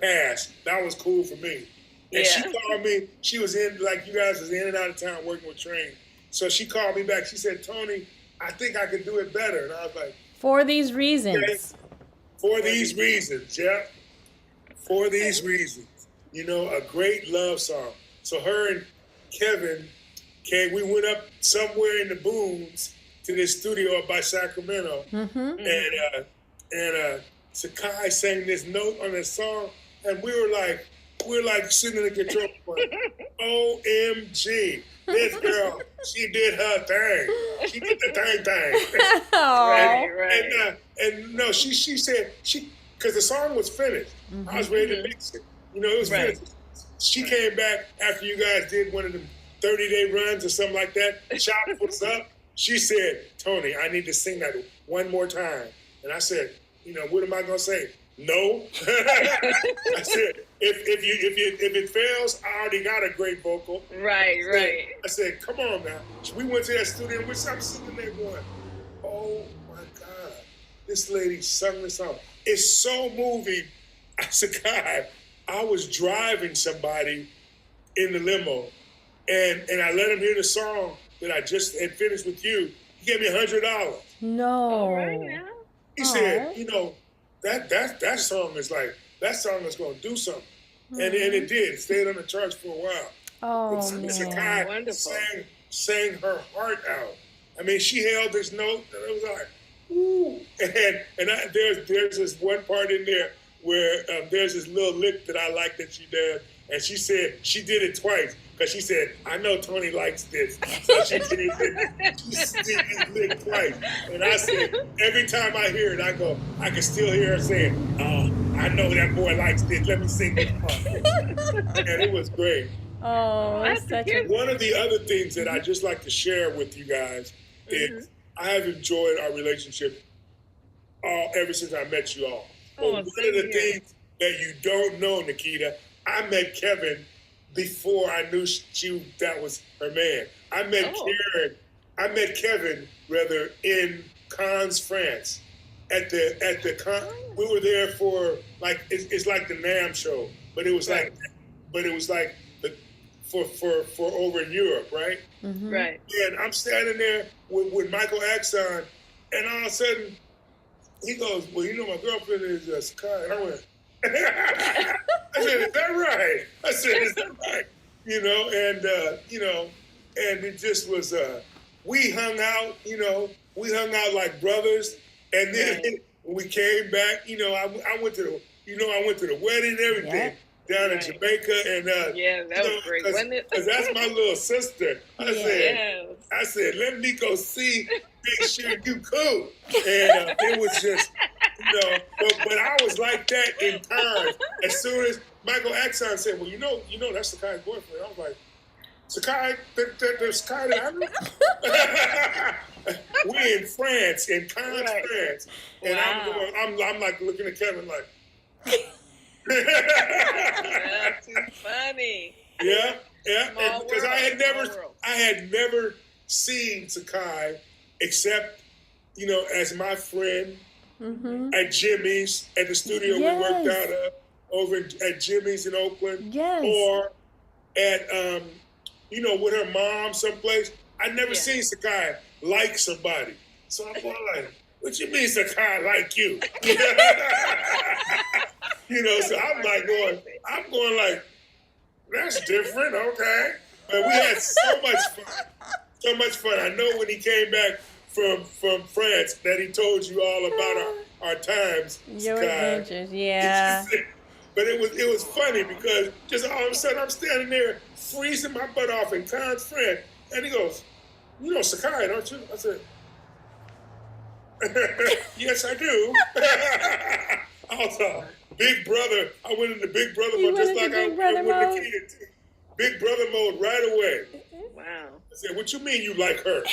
pass. That was cool for me. And she called me. She was in, like you guys was in and out of town working with Train. So she called me back. She said, Tony, I think I could do it better. And I was like, for these reasons. Okay. For these reasons, For these reasons. A great love song. So her and Kevin we went up somewhere in the boons to this studio up by Sacramento. Mm-hmm. And Sakai sang this note on this song, and we were like sitting in the control point. OMG. This girl, she did her thing. She did the thing. Right. And no, she said, because the song was finished. I was ready to mix it. It was finished. She came back after you guys did one of them 30-day runs or something like that. Chop was up. She said, Tony, I need to sing that one more time. And I said, what am I going to say? No. I said, if it fails, I already got a great vocal. Right. I said, come on now. We went to that studio, and I'm sitting there going, oh my God, this lady sung this song. It's so moving. I said, God, I was driving somebody in the limo, and I let him hear the song that I just had finished with you. He gave me $100. No. All right now. He said, that song is like, that song is going to do something. Mm-hmm. And it did. It stayed on the charts for a while. Oh, man. Sakai sang her heart out. I mean, she held this note, and it was like, ooh. And there's this one part in there where there's this little lick that I like that she does. And she said, she did it twice. Because she said, I know Tony likes this. So she did this lick twice. And I said, every time I hear it, I go, I can still hear her saying, I know that boy likes this. Let me sing this part. And it was great. Oh, One of the other things that I just like to share with you guys is I have enjoyed our relationship ever since I met you all. One of the things that you don't know, Nikita, I met Kevin before I knew that was her man. I met Kevin in Cannes, France. we were there for like it's like the NAMM show, but it was like for over in Europe, right? Mm-hmm. Right. And I'm standing there with Michael Axon, and all of a sudden he goes, "Well, you know, my girlfriend is Sakai." And I went, I said, "Is that right?" I said, "Is that right?" You know, and and it just was. We hung out, like brothers, and then when we came back, I went to the wedding and everything down in Jamaica, and that was great, wasn't it? Because that's my little sister. I said, let me go see, make sure you cool, and it was just, but I was like that in time. As soon as Michael Axon said, "Well, that's Sakai's boyfriend," I was like, Sakai, the Sakai that I know? We in France, in Cannes, France. And I'm like looking at Kevin like, that's too funny. Yeah. Because I had never seen Sakai except, as my friend at Jimmy's, at the studio we worked out of, over at Jimmy's in Oakland. Yes. Or at, with her mom someplace. I'd never seen Sakai like somebody. So I'm going like, what you mean Sakai like you? So I'm going like, that's different, okay. But we had so much fun. I know when he came back from France that he told you all about our times. Your Sakai. adventures, yeah. But it was funny because just all of a sudden I'm standing there freezing my butt off in Cannes, France, and he goes, "You know Sakai, don't you?" I said, "Yes, I do." Also, Big Brother. I went into Big Brother mode just like I went into Kid. Big Brother mode right away. Wow. I said, "What you mean you like her?"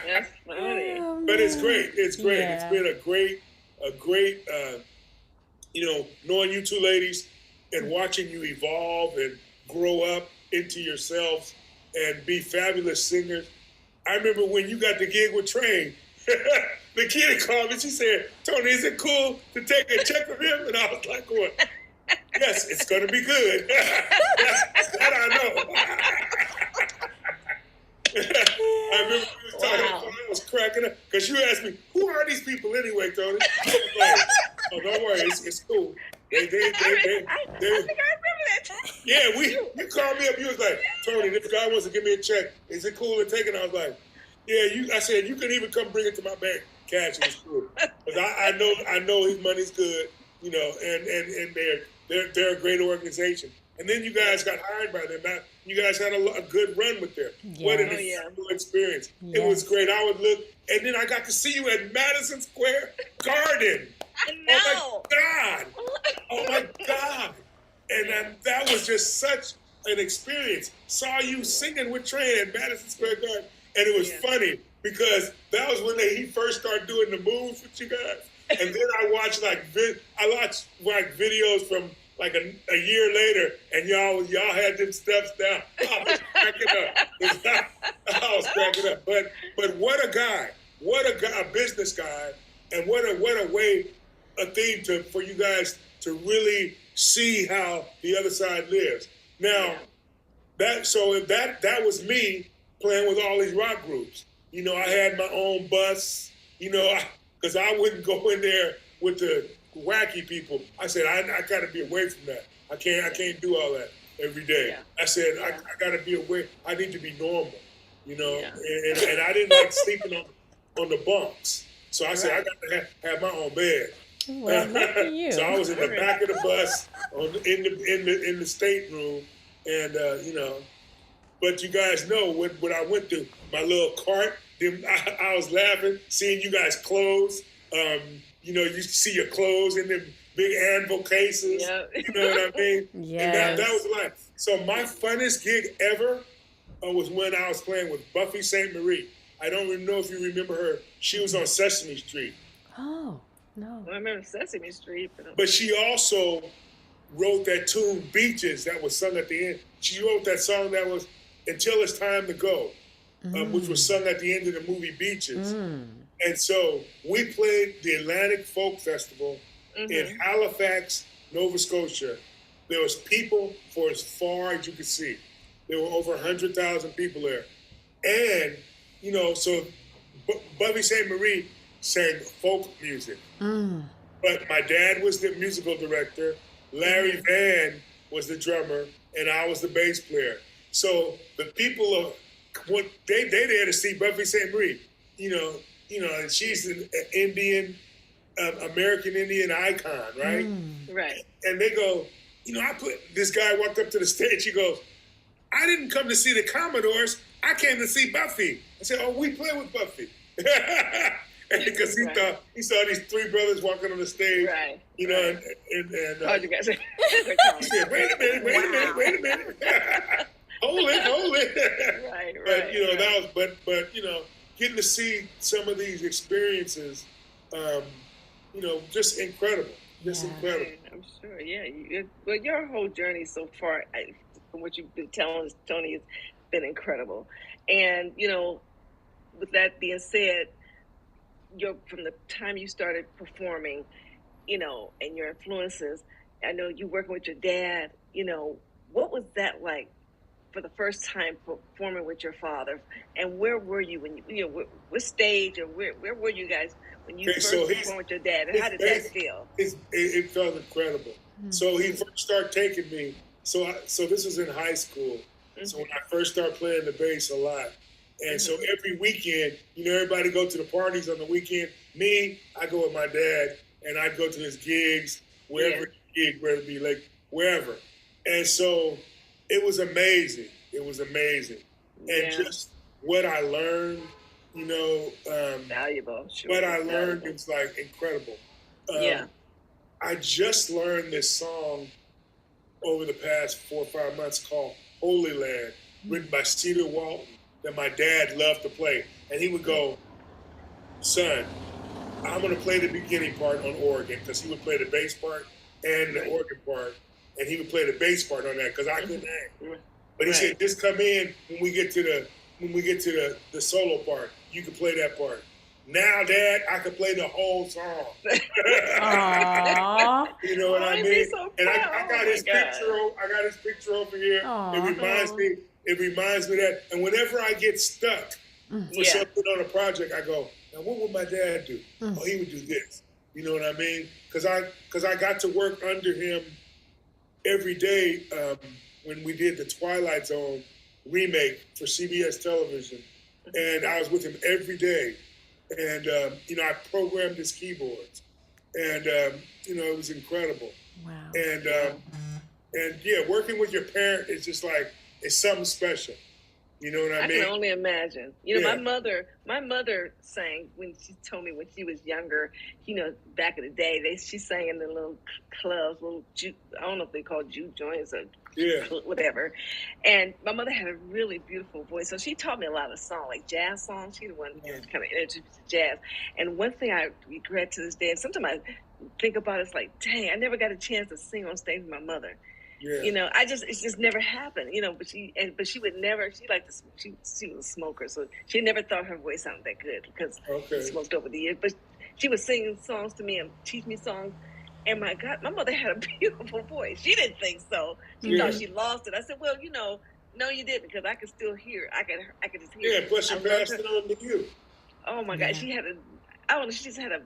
That's funny. Oh, but it's great. It's great. Yeah. It's been a great, knowing you two ladies and watching you evolve and grow up into yourselves and be fabulous singers. I remember when you got the gig with Train, the kid called me, she said, "Tony, is it cool to take a check from him?" And I was like, "What? Yes, it's going to be good." that I know. I remember we was talking about, I was cracking up, because you asked me, "Who are these people anyway, Tony?" I was like, "Oh, don't worry, it's cool." I think I remember that. Yeah, you called me up. You was like, "Tony, this guy wants to give me a check. Is it cool to take it?" I was like, "Yeah." I said, "You can even come bring it to my bank, cash. It's cool." Because I know his money's good, and they're a great organization. And then you guys got hired by them. You guys had a good run with them. Yes. What an incredible experience! Yes. It was great. I would look, and then I got to see you at Madison Square Garden. Oh my God! And that was just such an experience. Saw you singing with Trey at Madison Square Garden, and it was funny because that was when he first started doing the moves with you guys. And then I watched videos from like a year later, and y'all had them steps down. I was cracking up. But what a guy! What a guy! A business guy, and what a way. A theme for you guys to really see how the other side lives. Now, that was me playing with all these rock groups. I had my own bus, because I wouldn't go in there with the wacky people. I said, I got to be away from that. I can't do all that every day. Yeah. I said, I got to be away. I need to be normal, and I didn't like sleeping on the bunks. So I said, I got to have my own bed. Well, lucky you. So I was in the back of the bus, in the stateroom, and But you guys know what I went through. My little cart. I was laughing seeing you guys' clothes. You see your clothes in them big anvil cases. Yep. You know what I mean? Yes. And that was like. So my funnest gig ever was when I was playing with Buffy St. Marie. I don't even know if you remember her. She was on Sesame Street. Oh. No. I remember Sesame Street. But she also wrote that tune, Beaches, that was sung at the end. She wrote that song that was Until It's Time to Go, which was sung at the end of the movie Beaches. And so we played the Atlantic Folk Festival in Halifax, Nova Scotia. There was people for as far as you could see. There were over 100,000 people there. And, you know, so Buffy St. Marie sang folk music. But my dad was the musical director, Larry Van was the drummer, and I was the bass player. So the people they there to see Buffy St. Marie, you know, and she's an Indian, American Indian icon, right? Right. And they go, you know, this guy walked up to the stage, he goes, I didn't come to see the Commodores, I came to see Buffy. I said, oh, we play with Buffy. And because he saw these three brothers walking on the stage, you know, and you guys he said, wait a minute. hold it. Right. But, you know, that was, but, you know, getting to see some of these experiences, you know, just incredible. Incredible. I'm sure, yeah. Well, your whole journey so far, from what you've been telling us, Tony, has been incredible. And, you know, with that being said, from the time you started performing, you know, and your influences, I know you working with your dad, you know, what was that like for the first time performing with your father? And where were you when you know, what stage or where were you guys when you first performed with your dad? And how did that feel? It felt incredible. So he first started taking me. So this was in high school. So when I first started playing the bass a lot. And so every weekend, you know, everybody go to the parties on the weekend. Me, I go with my dad, and I'd go to his gigs, wherever gig, whether it be like wherever. And so it was amazing. And just what I learned, you know, valuable. Sure, what I learned is like incredible. I just learned this song over the past 4 or 5 months called Holy Land, written by Cedar Walton, that my dad loved to play. And he would go, son, I'm going to play the beginning part on organ, because he would play the bass part and the organ part, and he would play the bass part on that because I couldn't hang. But he said, just come in when we get to the solo part. You can play that part. Now, Dad, I can play the whole song. You know what I mean? So and I got his picture. I got his picture over here. It reminds me of that. And whenever I get stuck for something on a project, I go, now what would my dad do? Oh, he would do this. You know what I mean? Because I got to work under him every day when we did the Twilight Zone remake for CBS television. And I was with him every day. And, you know, I programmed his keyboards. And, you know, it was incredible. Wow. And yeah, working with your parent is just like, it's something special. You know what I mean? I can only imagine. You know, my mother sang when she told me when she was younger, you know, back in the day, she sang in the little clubs, I don't know if they call juke joints or whatever. And my mother had a really beautiful voice. So she taught me a lot of songs, like jazz songs. She's the one who kind of introduced me to jazz. And one thing I regret to this day, and sometimes I think about it, it's like, dang, I never got a chance to sing on stage with my mother. Yeah. You know, it just never happened. You know, but she would never. She liked to. She was a smoker, so she never thought her voice sounded that good because she smoked over the years. But she was singing songs to me and teach me songs. And my God, my mother had a beautiful voice. She didn't think so. She thought she lost it. I said, well, you know, no, you didn't, because I could still hear. I could just hear. Yeah, plus she passed it on to you. Oh my God, she just had a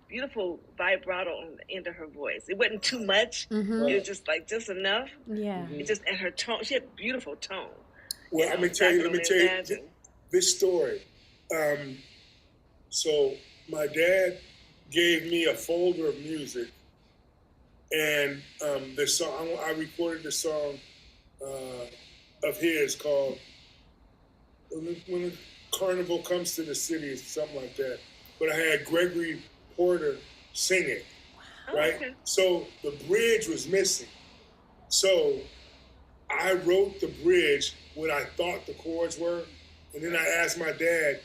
beautiful vibrato on the end of her voice. It wasn't too much. It was just enough. Yeah. It just, and her tone, she had a beautiful tone. Well, let me tell you this story. So my dad gave me a folder of music, and this song, I recorded the song of his called When the Carnival Comes to the City, something like that. But I had Gregory Porter singing, right? Okay. So the bridge was missing. So I wrote the bridge, what I thought the chords were, and then I asked my dad,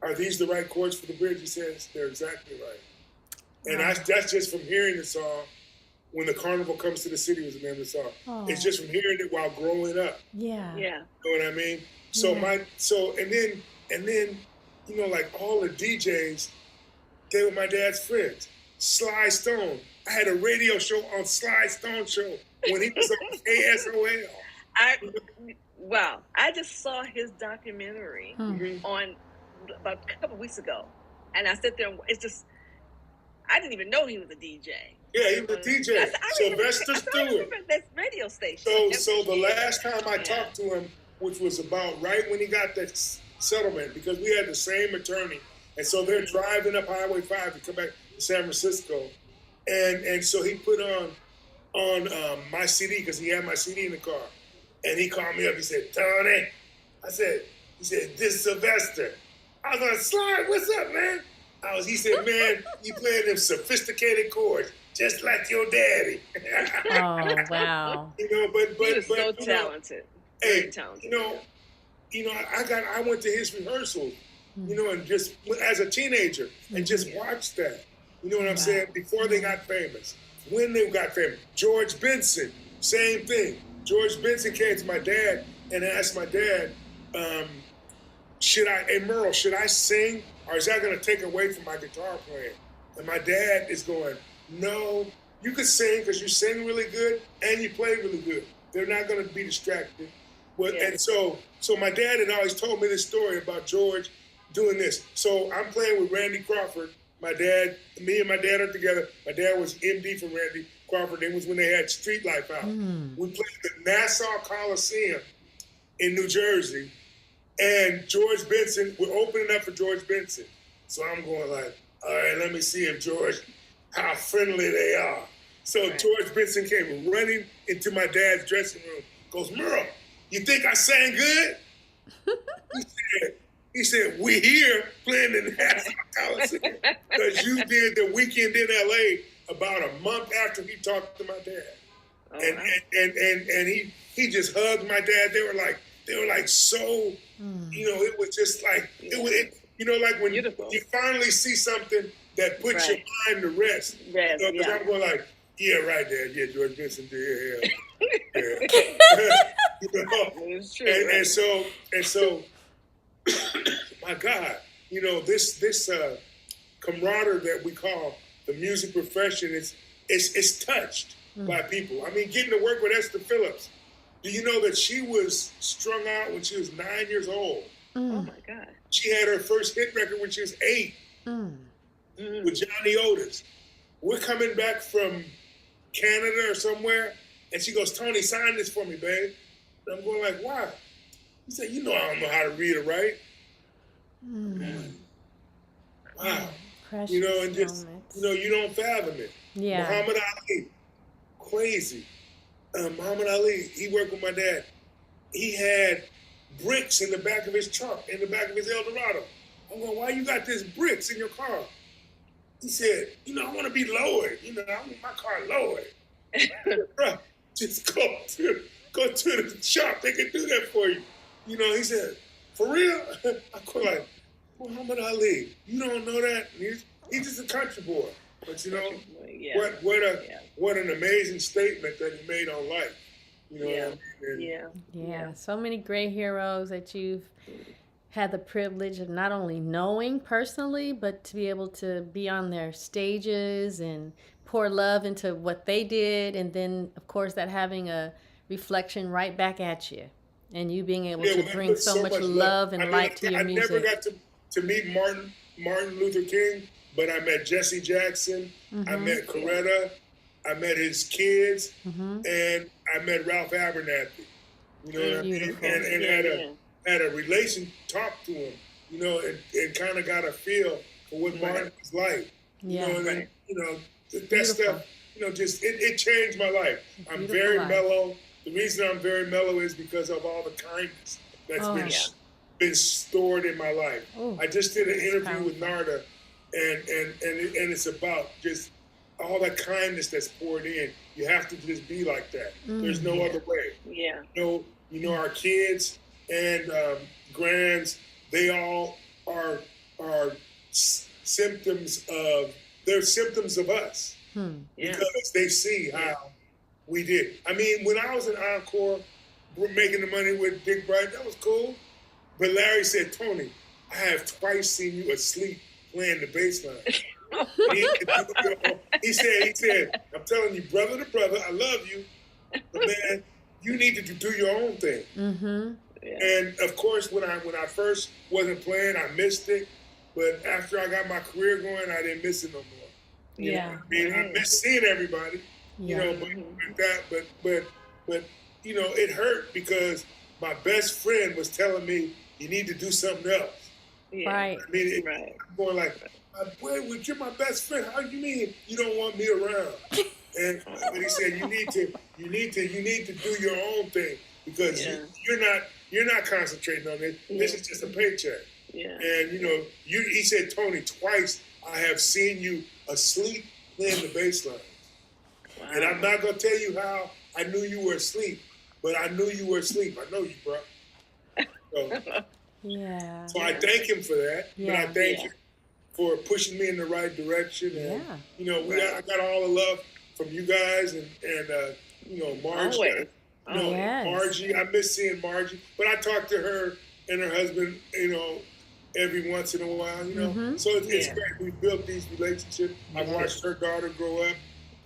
are these the right chords for the bridge? He says, they're exactly right. And that's just from hearing the song, When the Carnival Comes to the City was the name of the song. Oh. It's just from hearing it while growing up. Yeah. Yeah. You know what I mean? So and then like all the DJs, they were my dad's friends. Sly Stone. I had a radio show on Sly Stone show when he was on KSOL. I just saw his documentary on about a couple weeks ago, and I sat there and I didn't even know he was a DJ. Yeah, he was a DJ. Sylvester Stewart. That radio station. So the last time I talked to him, which was about right when he got that settlement, because we had the same attorney, and so they're driving up Highway 5 to come back to San Francisco, and so he put on my CD because he had my CD in the car, and he called me up. He said, "Tony," he said, "This is Sylvester." I was like, "Sly, what's up, man?" He said, "Man, you playing them sophisticated chords, just like your daddy." Oh, wow. But he was so talented. Hey, talented. I went to his rehearsal, and just as a teenager, and just watched that. You know what I'm saying? Before they got famous, when they got famous. George Benson, same thing. George Benson came to my dad and asked my dad, Merle, should I sing, or is that going to take away from my guitar playing? And my dad is going, "No, you could sing because you sing really good and you play really good. They're not going to be distracted." And so my dad had always told me this story about George doing this. So I'm playing with Randy Crawford. Me and my dad are together. My dad was MD for Randy Crawford. It was when they had Street Life out. We played the Nassau Coliseum in New Jersey. And George Benson, we're opening up for George Benson. So I'm going like, all right, let me see how friendly they are. So George Benson came running into my dad's dressing room, goes, "Merle, you think I sang good?" He said, "We here playing the Nassau Coliseum because you did the weekend in LA about a month after he talked to my dad." And he just hugged my dad. They were like so, it was just like, like when you finally see something that puts your mind to rest. Because I'm going like, "Yeah, right, Dad. Yeah, George Benson did. Yeah." It's true. And so, my God, this camaraderie that we call the music profession is touched by people. I mean, getting to work with Esther Phillips. Do you know that she was strung out when she was 9 years old? Oh my God. She had her first hit record when she was 8 with Johnny Otis. We're coming back from Canada or somewhere, and she goes, "Tony, sign this for me, babe." And I'm going like, "Why?" He said, "I don't know how to read or write." Wow. Precious and just, you don't fathom it. Yeah. Muhammad Ali, crazy. Muhammad Ali, he worked with my dad. He had bricks in the back of his truck, in the back of his Eldorado. I'm going, "Why you got this bricks in your car?" He said, "I want to be lowered. I want my car lowered." Bro, just go to the shop. They can do that for you. He said, "For real?" I go like, "Muhammad Ali, you don't know that? He's just a country boy." But what an amazing statement that he made on life. So many great heroes that you've had the privilege of not only knowing personally, but to be able to be on their stages and pour love into what they did, and then of course that having a reflection right back at you, and you being able to bring so much love and light to your music. I never got to meet Martin Luther King, but I met Jesse Jackson, I met Coretta, I met his kids, and I met Ralph Abernathy. What I mean? And had a talk to him, and kind of got a feel for what Martin was like. That stuff, just it changed my life. I'm very mellow. The reason I'm very mellow is because of all the kindness that's been stored in my life. I just did an interview with Narda, and it's about just all the kindness that's poured in. You have to just be like that. There's no other way. Our kids and grands, they all are symptoms of us because they see how we did. I mean, when I was in Encore, we're making the money with Dick Bright, that was cool. But Larry said, "Tony, I have twice seen you asleep playing the bass line. He said, I'm telling you, brother to brother, I love you, but man, you need to do your own thing. Mm-hmm. Yeah. And of course, when I first wasn't playing, I missed it. But after I got my career going, I didn't miss it no more. You know what I mean, I miss seeing everybody. You know, but you know, it hurt because my best friend was telling me you need to do something else. Yeah. Right. I mean, I'm going like, wait, you're my best friend. How you mean you don't want me around? And he said you need to do your own thing because you're not concentrating on it. This is just a paycheck. Yeah. And you know, he said, Tony, twice I have seen you asleep playing the bass line. Wow. And I'm not gonna tell you how I knew you were asleep, but I knew you were asleep. I know you, bro. So I thank him for that. Yeah. And I thank him for pushing me in the right direction. And you know, I got all the love from you guys and you know, Margie. Margie, I miss seeing Margie, but I talk to her and her husband, you know, every once in a while, you know. Mm-hmm. So it's great. We built these relationships. I've watched her daughter grow up.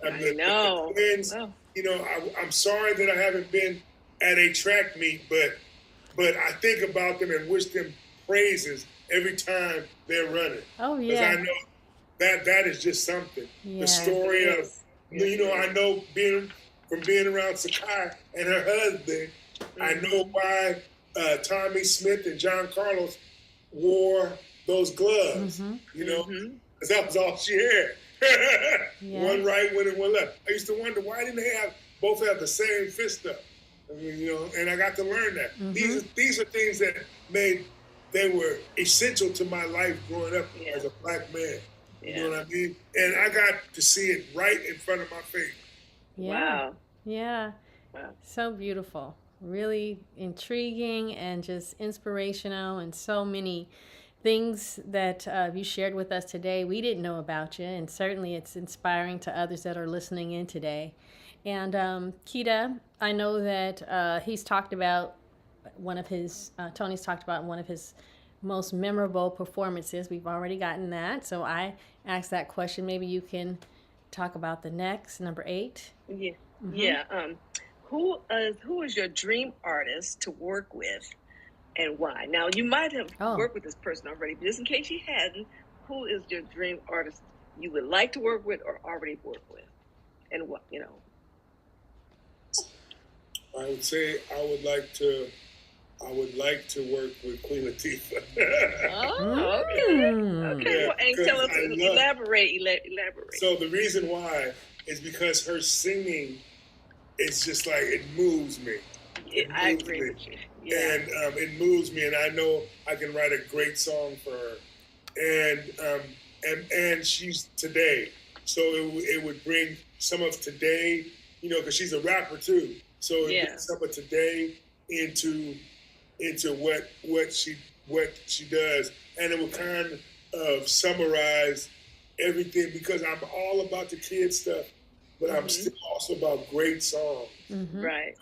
I know. The twins, you know, I'm sorry that I haven't been at a track meet, but I think about them and wish them praises every time they're running. Oh, yeah. Because I know that is just something. Yeah, the story of, you know, I know being around Sakai and her husband, I know why Tommy Smith and John Carlos wore those gloves, you know, because that was all she had. One right, one and one left. I used to wonder, why didn't they both have the same fist up? I mean, you know, and I got to learn that. These are things that they were essential to my life growing up as a black man. You know what I mean? And I got to see it right in front of my face. Wow. Yeah. Wow. So beautiful. Really intriguing and just inspirational, and so many things that you shared with us today we didn't know about you, and certainly it's inspiring to others that are listening in today. And Kida, I know that he's talked about Tony's talked about one of his most memorable performances. We've already gotten that, so I asked that question. Maybe you can talk about the next, number 8. Yeah. Who is your dream artist to work with, and why? Now, you might have worked with this person already, but just in case you hadn't, who is your dream artist you would like to work with or already work with, and what, you know? I would say I would like to work with Queen Latifah. Oh, okay. Okay. Well, and tell us, elaborate. So the reason why is because her singing, it's just like, it moves me. I agree with you. Yeah. And it moves me, and I know I can write a great song for her. And she's today, so it would bring some of today, you know, because she's a rapper too. So it brings some of today into what she does, and it will kind of summarize everything, because I'm all about the kid stuff, but I'm still also about great songs. Mm-hmm. Right.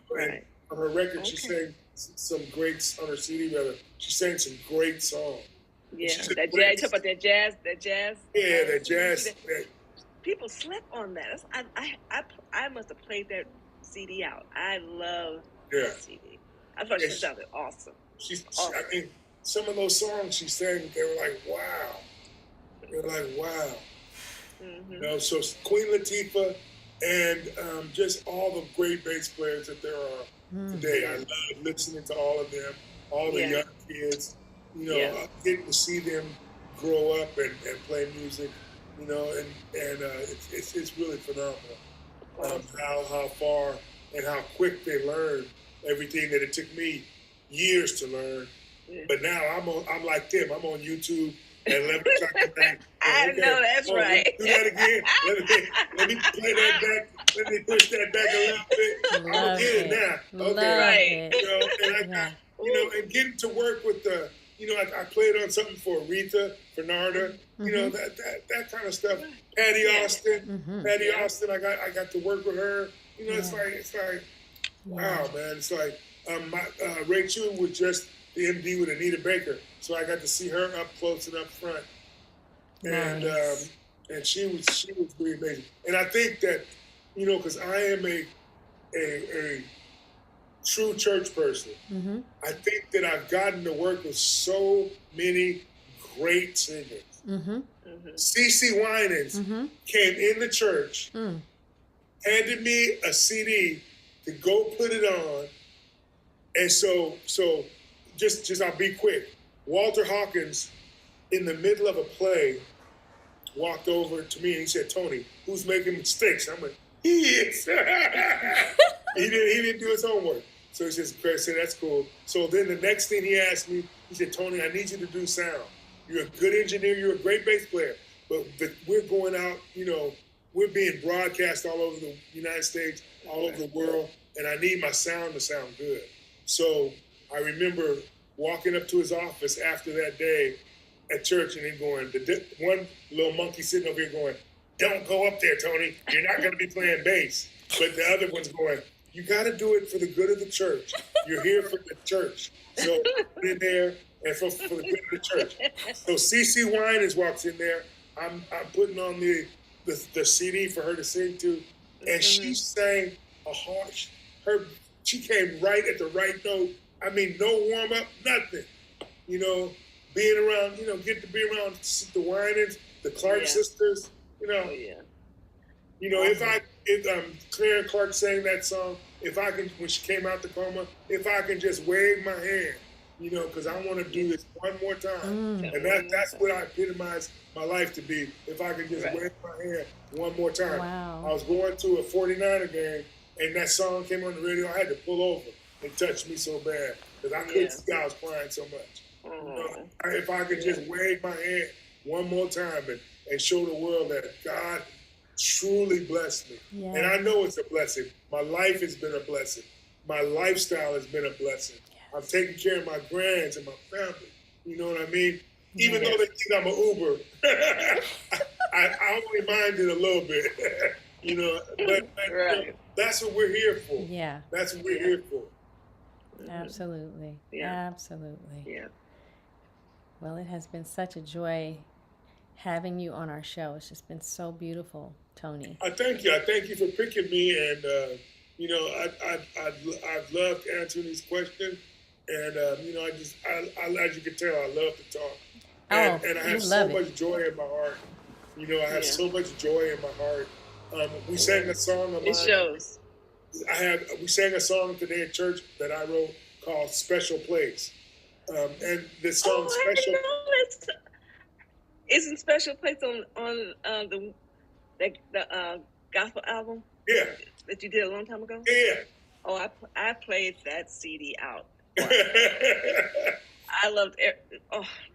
On her record, she sang some great, on her CD rather, she sang some great songs. Yeah, that jazz. Talk about that jazz. Yeah, that jazz. People slept on that. I must have played that CD out. I love that CD. I thought she sounded awesome. I mean, some of those songs she sang, they were like, wow. Mm-hmm. You know, so Queen Latifah and just all the great bass players that there are today. I love listening to all of them, all the young kids. You know, getting to see them grow up and play music. You know, and it's really phenomenal how far and how quick they learn everything that it took me years to learn. Yeah. But now I'm like them. I'm on YouTube at 11 o'clock at night. I know that's right. Do that again. Let me play that back. Let me push that back a little bit. I'm gonna get it now. Okay, right. You know, and I got, you know, and getting to work with the, you know, I played on something for Aretha, Bernarda, you know, that kind of stuff. Patty Austin, I got to work with her. You know, it's like, wow, man. It's like Ray Chu was just the MD with Anita Baker. So I got to see her up close and up front. Nice. And she was really amazing. And I think that, you know, because I am a true church person, Mm-hmm. I think that I've gotten to work with so many great singers. Mm-hmm. CeCe Winans Mm-hmm. came in the church, handed me a CD to go put it on. And so just I'll be quick. Walter Hawkins, in the middle of a play, walked over to me and he said, "Tony, who's making mistakes?" I'm like, "He is." He didn't do his homework. So he says, "Chris, that's cool." So then the next thing he asked me, he said, "Tony, I need you to do sound. You're a good engineer. You're a great bass player. But we're going out, you know, we're being broadcast all over the United States, all over the world, and I need my sound to sound good." So I remember walking up to his office after that day at church and then going, one little monkey sitting over here going, "Don't go up there, Tony. You're not going to be playing bass." But the other one's going, "You got to do it for the good of the church. You're here for the church. So put it in there and for the good of the church." So CeCe Winans walks in there. I'm putting on the CD for her to sing to, and she sang a harsh. She came right at the right note. I mean, no warm up, nothing. You know, being around, you know, get to be around the Winans, the Clark sisters. You know, you know, if Claire and Clark sang that song, if I can, when she came out the coma, if I can just wave my hand, you know, because I want to do this one more time. And that's what I epitomize my life to be. If I can just wave my hand one more time. Wow. I was going to a 49er game, and that song came on the radio. I had to pull over. It touched me so bad because I couldn't see I was crying so much. You know, if I could just wave my hand one more time and show the world that God truly blessed me. Yeah. And I know it's a blessing. My life has been a blessing. My lifestyle has been a blessing. I'm taking care of my grands and my family. You know what I mean? Even though they think I'm an Uber, I only mind it a little bit. You know, but you know, that's what we're here for. Yeah. That's what we're here for. Absolutely. Yeah. Absolutely. Yeah. Well, it has been such a joy having you on our show. It's just been so beautiful, Tony. I thank you. I thank you for picking me, and you know, I've loved answering these questions, and you know, I as you can tell, I love to talk, and I have so much joy in my heart. You know, I have so much joy in my heart. We sang a song of mine. It shows. We sang a song today at church that I wrote called "Special Place," and this song "Special." Isn't Special Place on the gospel album? Yeah. That you did a long time ago? Yeah. Oh, I played that CD out. I loved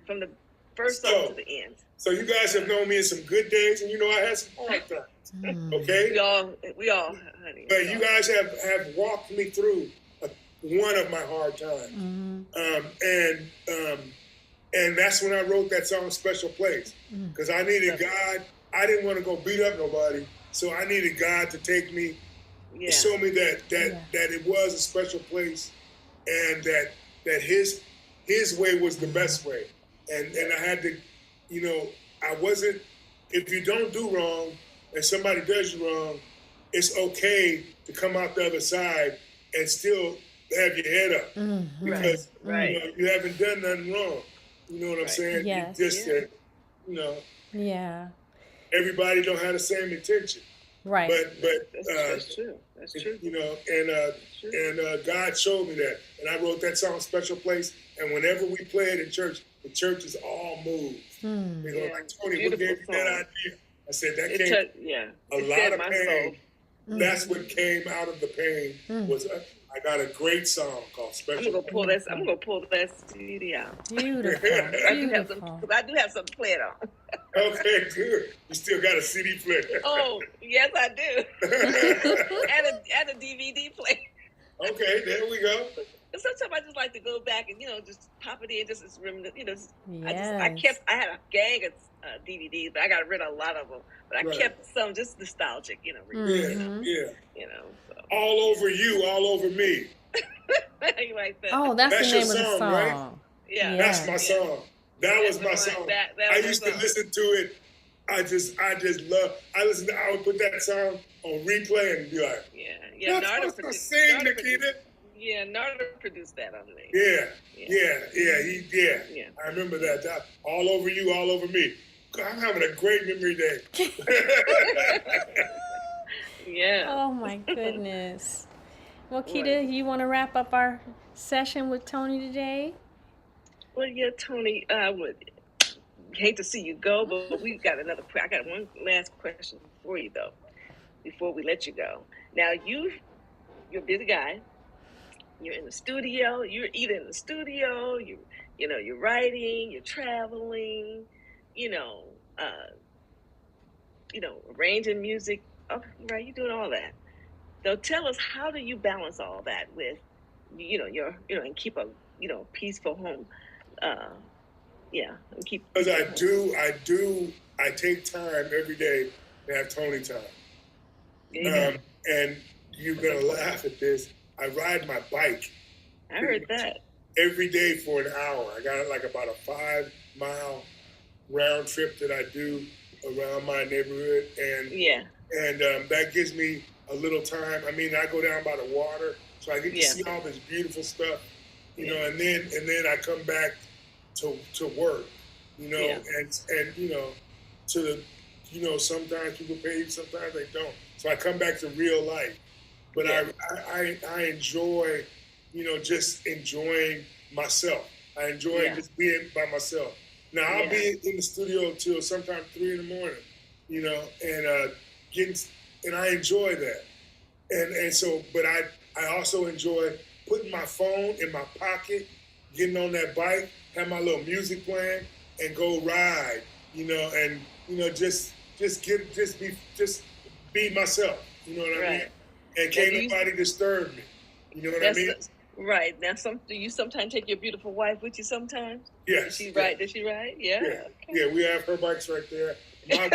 from the first song to the end. So you guys have known me in some good days, and you know I had some hard times. Okay? We all, honey. But you guys have walked me through one of my hard times. And that's when I wrote that song, "Special Place." Because I needed God. I didn't want to go beat up nobody. So I needed God to take me, to show me that it was a special place, and that his way was the best way. And I had to, you know, I wasn't, if you don't do wrong and somebody does you wrong, it's okay to come out the other side and still have your head up. Because you know, you haven't done nothing wrong. You know what I'm saying? Yes. You just said, you know. Yeah. Everybody don't have the same intention. Right. But that's true. That's true. You know, and God showed me that. And I wrote that song, "Special Place." And whenever we play it in church, the church is all moved. They go like, "Tony, what gave you that idea?" I said, that came a lot of pain. That's what came out of the pain was I got a great song called "Special." I'm gonna pull that CD out. Beautiful. I do have something to play it on. Okay, good. You still got a CD player. Oh, yes, I do. and a DVD player. Okay, there we go. And sometimes I just like to go back and, you know, just pop it in, just as reminisce. You know, Yes. I had a gang of DVDs, but I got rid of a lot of them. But I kept some just nostalgic, you know. Yeah. You know. So. All over you, all over me. You like that? Oh, that's the your name of the song. Right? Yeah. That's my song. That was my song. I used to listen to it. I just love. I would put that song on replay and be like, yeah. Narda produced. Sing, Nikita. Yeah, Narda produced that on me. Yeah. I remember that. All over you, all over me. God, I'm having a great memory day. Yeah. Oh my goodness. Well, Keita, you want to wrap up our session with Tony today? Well, yeah, Tony, I would hate to see you go, but we've got I got one last question for you, though, before we let you go. Now, you're a busy guy. You're in the studio. You're either in the studio, you're writing, you're traveling, arranging music. Oh, right, you're doing all that. So tell us, how do you balance all that with, and keep a, peaceful home? And keep. Because I take time every day to have Tony time. And you're gonna laugh at this. I ride my bike. I heard that. Every day for an hour. I got like about a 5-mile round trip that I do around my neighborhood, and that gives me a little time. I mean, I go down by the water, so I get to see all this beautiful stuff, and then I come back to work, and sometimes people pay you, sometimes they don't. So I come back to real life, but I enjoy, just enjoying myself. I enjoy just being by myself. Now I'll be in the studio until sometimes 3 a.m, and I enjoy that. And so, but I also enjoy putting my phone in my pocket, getting on that bike, have my little music playing, and go ride, and just be myself. You know what I mean? And can't nobody disturb me. You know what I mean? Right. Now, do you sometimes take your beautiful wife with you sometimes? Yes. Does she ride? Yeah. Okay. Yeah, we have her bikes right there. My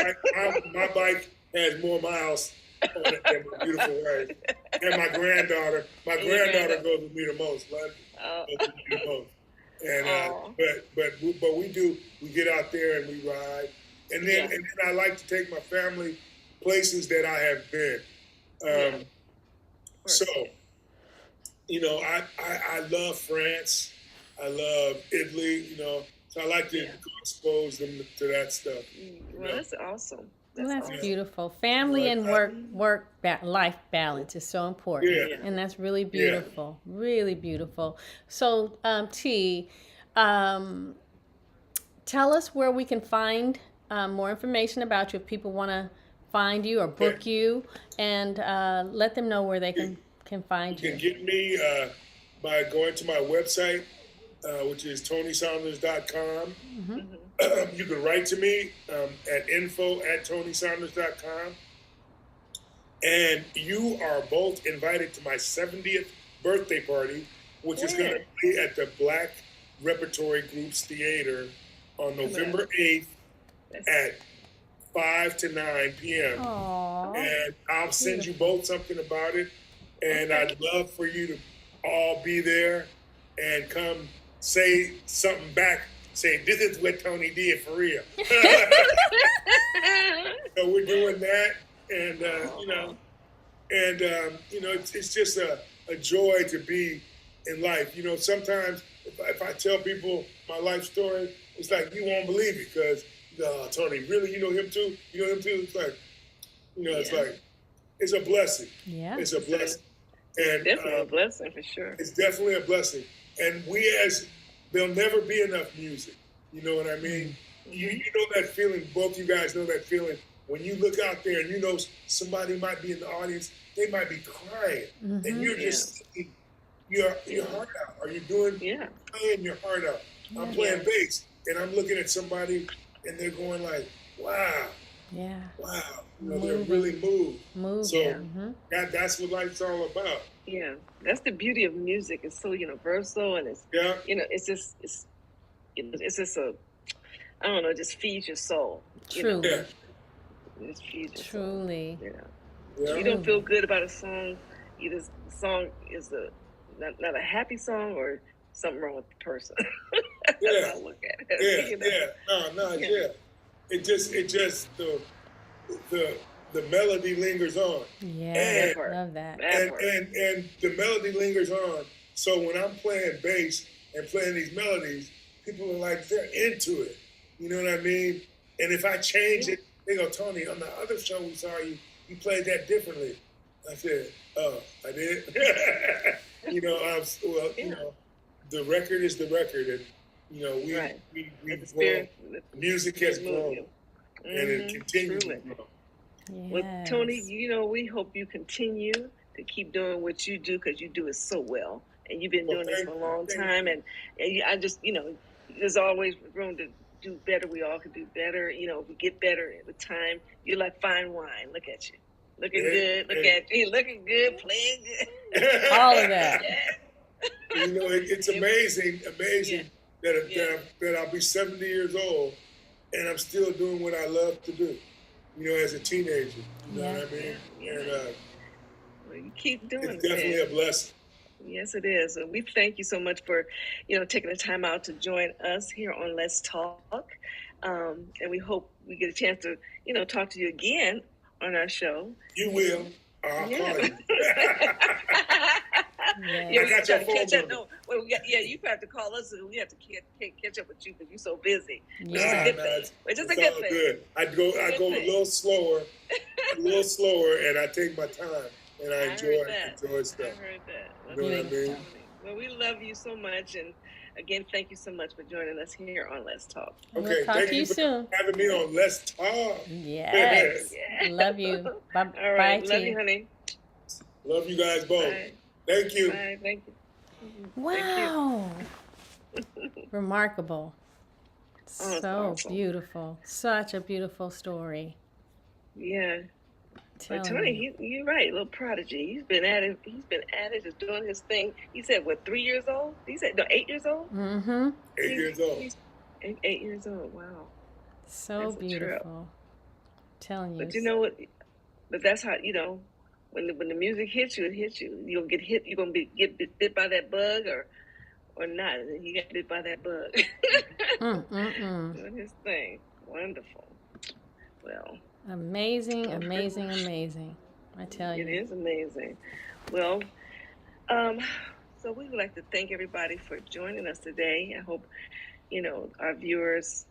bike has more miles on it than my beautiful wife. And my granddaughter. My granddaughter goes with me the most. And but we get out there and we ride. And then I like to take my family places that I have been. So, I love France. I love Italy, so I like to expose them to that stuff. Well, that's awesome. That's beautiful. Family and life balance is so important. And that's really beautiful. Really beautiful. So, T, tell us where we can find more information about you if people want to find you or book you, and let them know where they can find you. You can get me by going to my website, which is TonySaunders.com. You can write to me at info@TonySaunders.com. And you are both invited to my 70th birthday party, which is going to be at the Black Repertory Groups Theater on November 8th at 5 to 9 p.m. Aww. And I'll send you both something about it. And I'd love for you to all be there and come say something back. Say, this is what Tony did for real. So we're doing that. And, it's just a joy to be in life. Sometimes if I tell people my life story, it's like, you won't believe it because, Tony, really? You know him too? You know him too? It's like, it's like, it's a blessing. Yeah. It's a blessing. And definitely a blessing for sure. It's definitely a blessing. And there'll never be enough music. You know what I mean? You know that feeling, both you guys know that feeling when you look out there and somebody might be in the audience, they might be crying. And you're just singing your heart out. Are you playing your heart out? I'm playing bass and I'm looking at somebody and they're going like, wow. Yeah. Wow. They're really moved. So that's what life's all about. Yeah. That's the beauty of music. It's so universal and it's it's just I don't know, it just feeds your soul. Truly. It just feeds your soul. Truly. You don't feel good about a song, either the song is not a happy song or something wrong with the person. Yeah. That's how I look at it. Yeah. It just the melody lingers on. Yeah, love that. And the melody lingers on. So when I'm playing bass and playing these melodies, people are like, they're into it. You know what I mean? And if I change it, they go, Tony, on the other show we saw you played that differently. I said, oh, I did? You know, the record is the record. And, you know, we've grown. Music has grown. And it continues to grow. Yes. Well, Tony, you know, we hope you continue to keep doing what you do because you do it so well. And you've been doing this for a long time. And I just, you know, there's always room to do better. We all can do better. You know, we get better with time. You're like fine wine. Look at you. Looking good. Look at you. Looking good. Playing good. All of that. You know, it's amazing that I'll be 70 years old and I'm still doing what I love to do. You know, as a teenager. You know what I mean? Yeah. And well, you keep doing it. It's definitely a blessing. Yes, it is. And we thank you so much for, you know, taking the time out to join us here on Let's Talk. And we hope we get a chance to, you know, talk to you again on our show. You will. I'll call you. Yeah, I got your phone number. No, well, you have to call us and we have to catch up with you because you're so busy. Yeah. It's just a good thing. Good. I go a little slower, and I take my time and I enjoy stuff. I heard that. You know what I mean? Well, we love you so much, and again, thank you so much for joining us here on Let's Talk. Okay, we'll talk thank to you soon. For having me on Let's Talk. Yes. Love you. Bye. All right. Bye, love you, honey. Love you guys both. Bye. Thank you. Bye. Thank you. Wow. Remarkable. Oh, So awesome. beautiful. Such a beautiful story. Yeah. But Tony, you're right, little prodigy. He's been at it. Just doing his thing. He said, what, 3 years old? He said, no, 8 years old? Mm-hmm. 8 years old. He's 8 years old. Wow. So That's beautiful. Telling you. But you know what? But that's how, you know, when the music hits you, it hits you. You're gonna get hit. You're gonna get bit by that bug or not. And he got bit by that bug. Doing his thing. Wonderful. Well. Amazing. I tell you. It is amazing. Well, so we would like to thank everybody for joining us today. I hope, you know, our viewers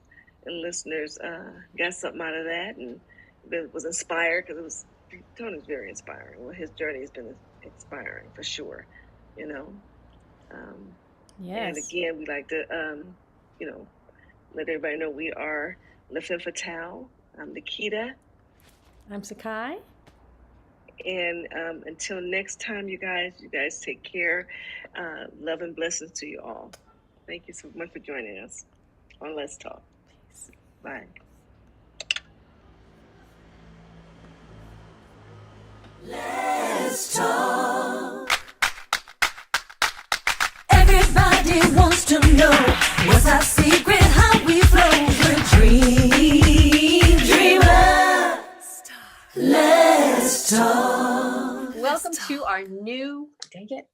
and listeners got something out of that and was inspired because Tony's very inspiring. Well, his journey has been inspiring for sure, you know. Yes. And again, we like to, you know, let everybody know we are Les Femmes Fatales. I'm Nikita. I'm Sakai. And until next time, you guys take care. Love and blessings to you all. Thank you so much for joining us on Let's Talk. Peace. Bye. Let's talk. Everybody wants to know what's our secret, how we flow. We're dreamers. Let's talk. Welcome to our new. Dang it.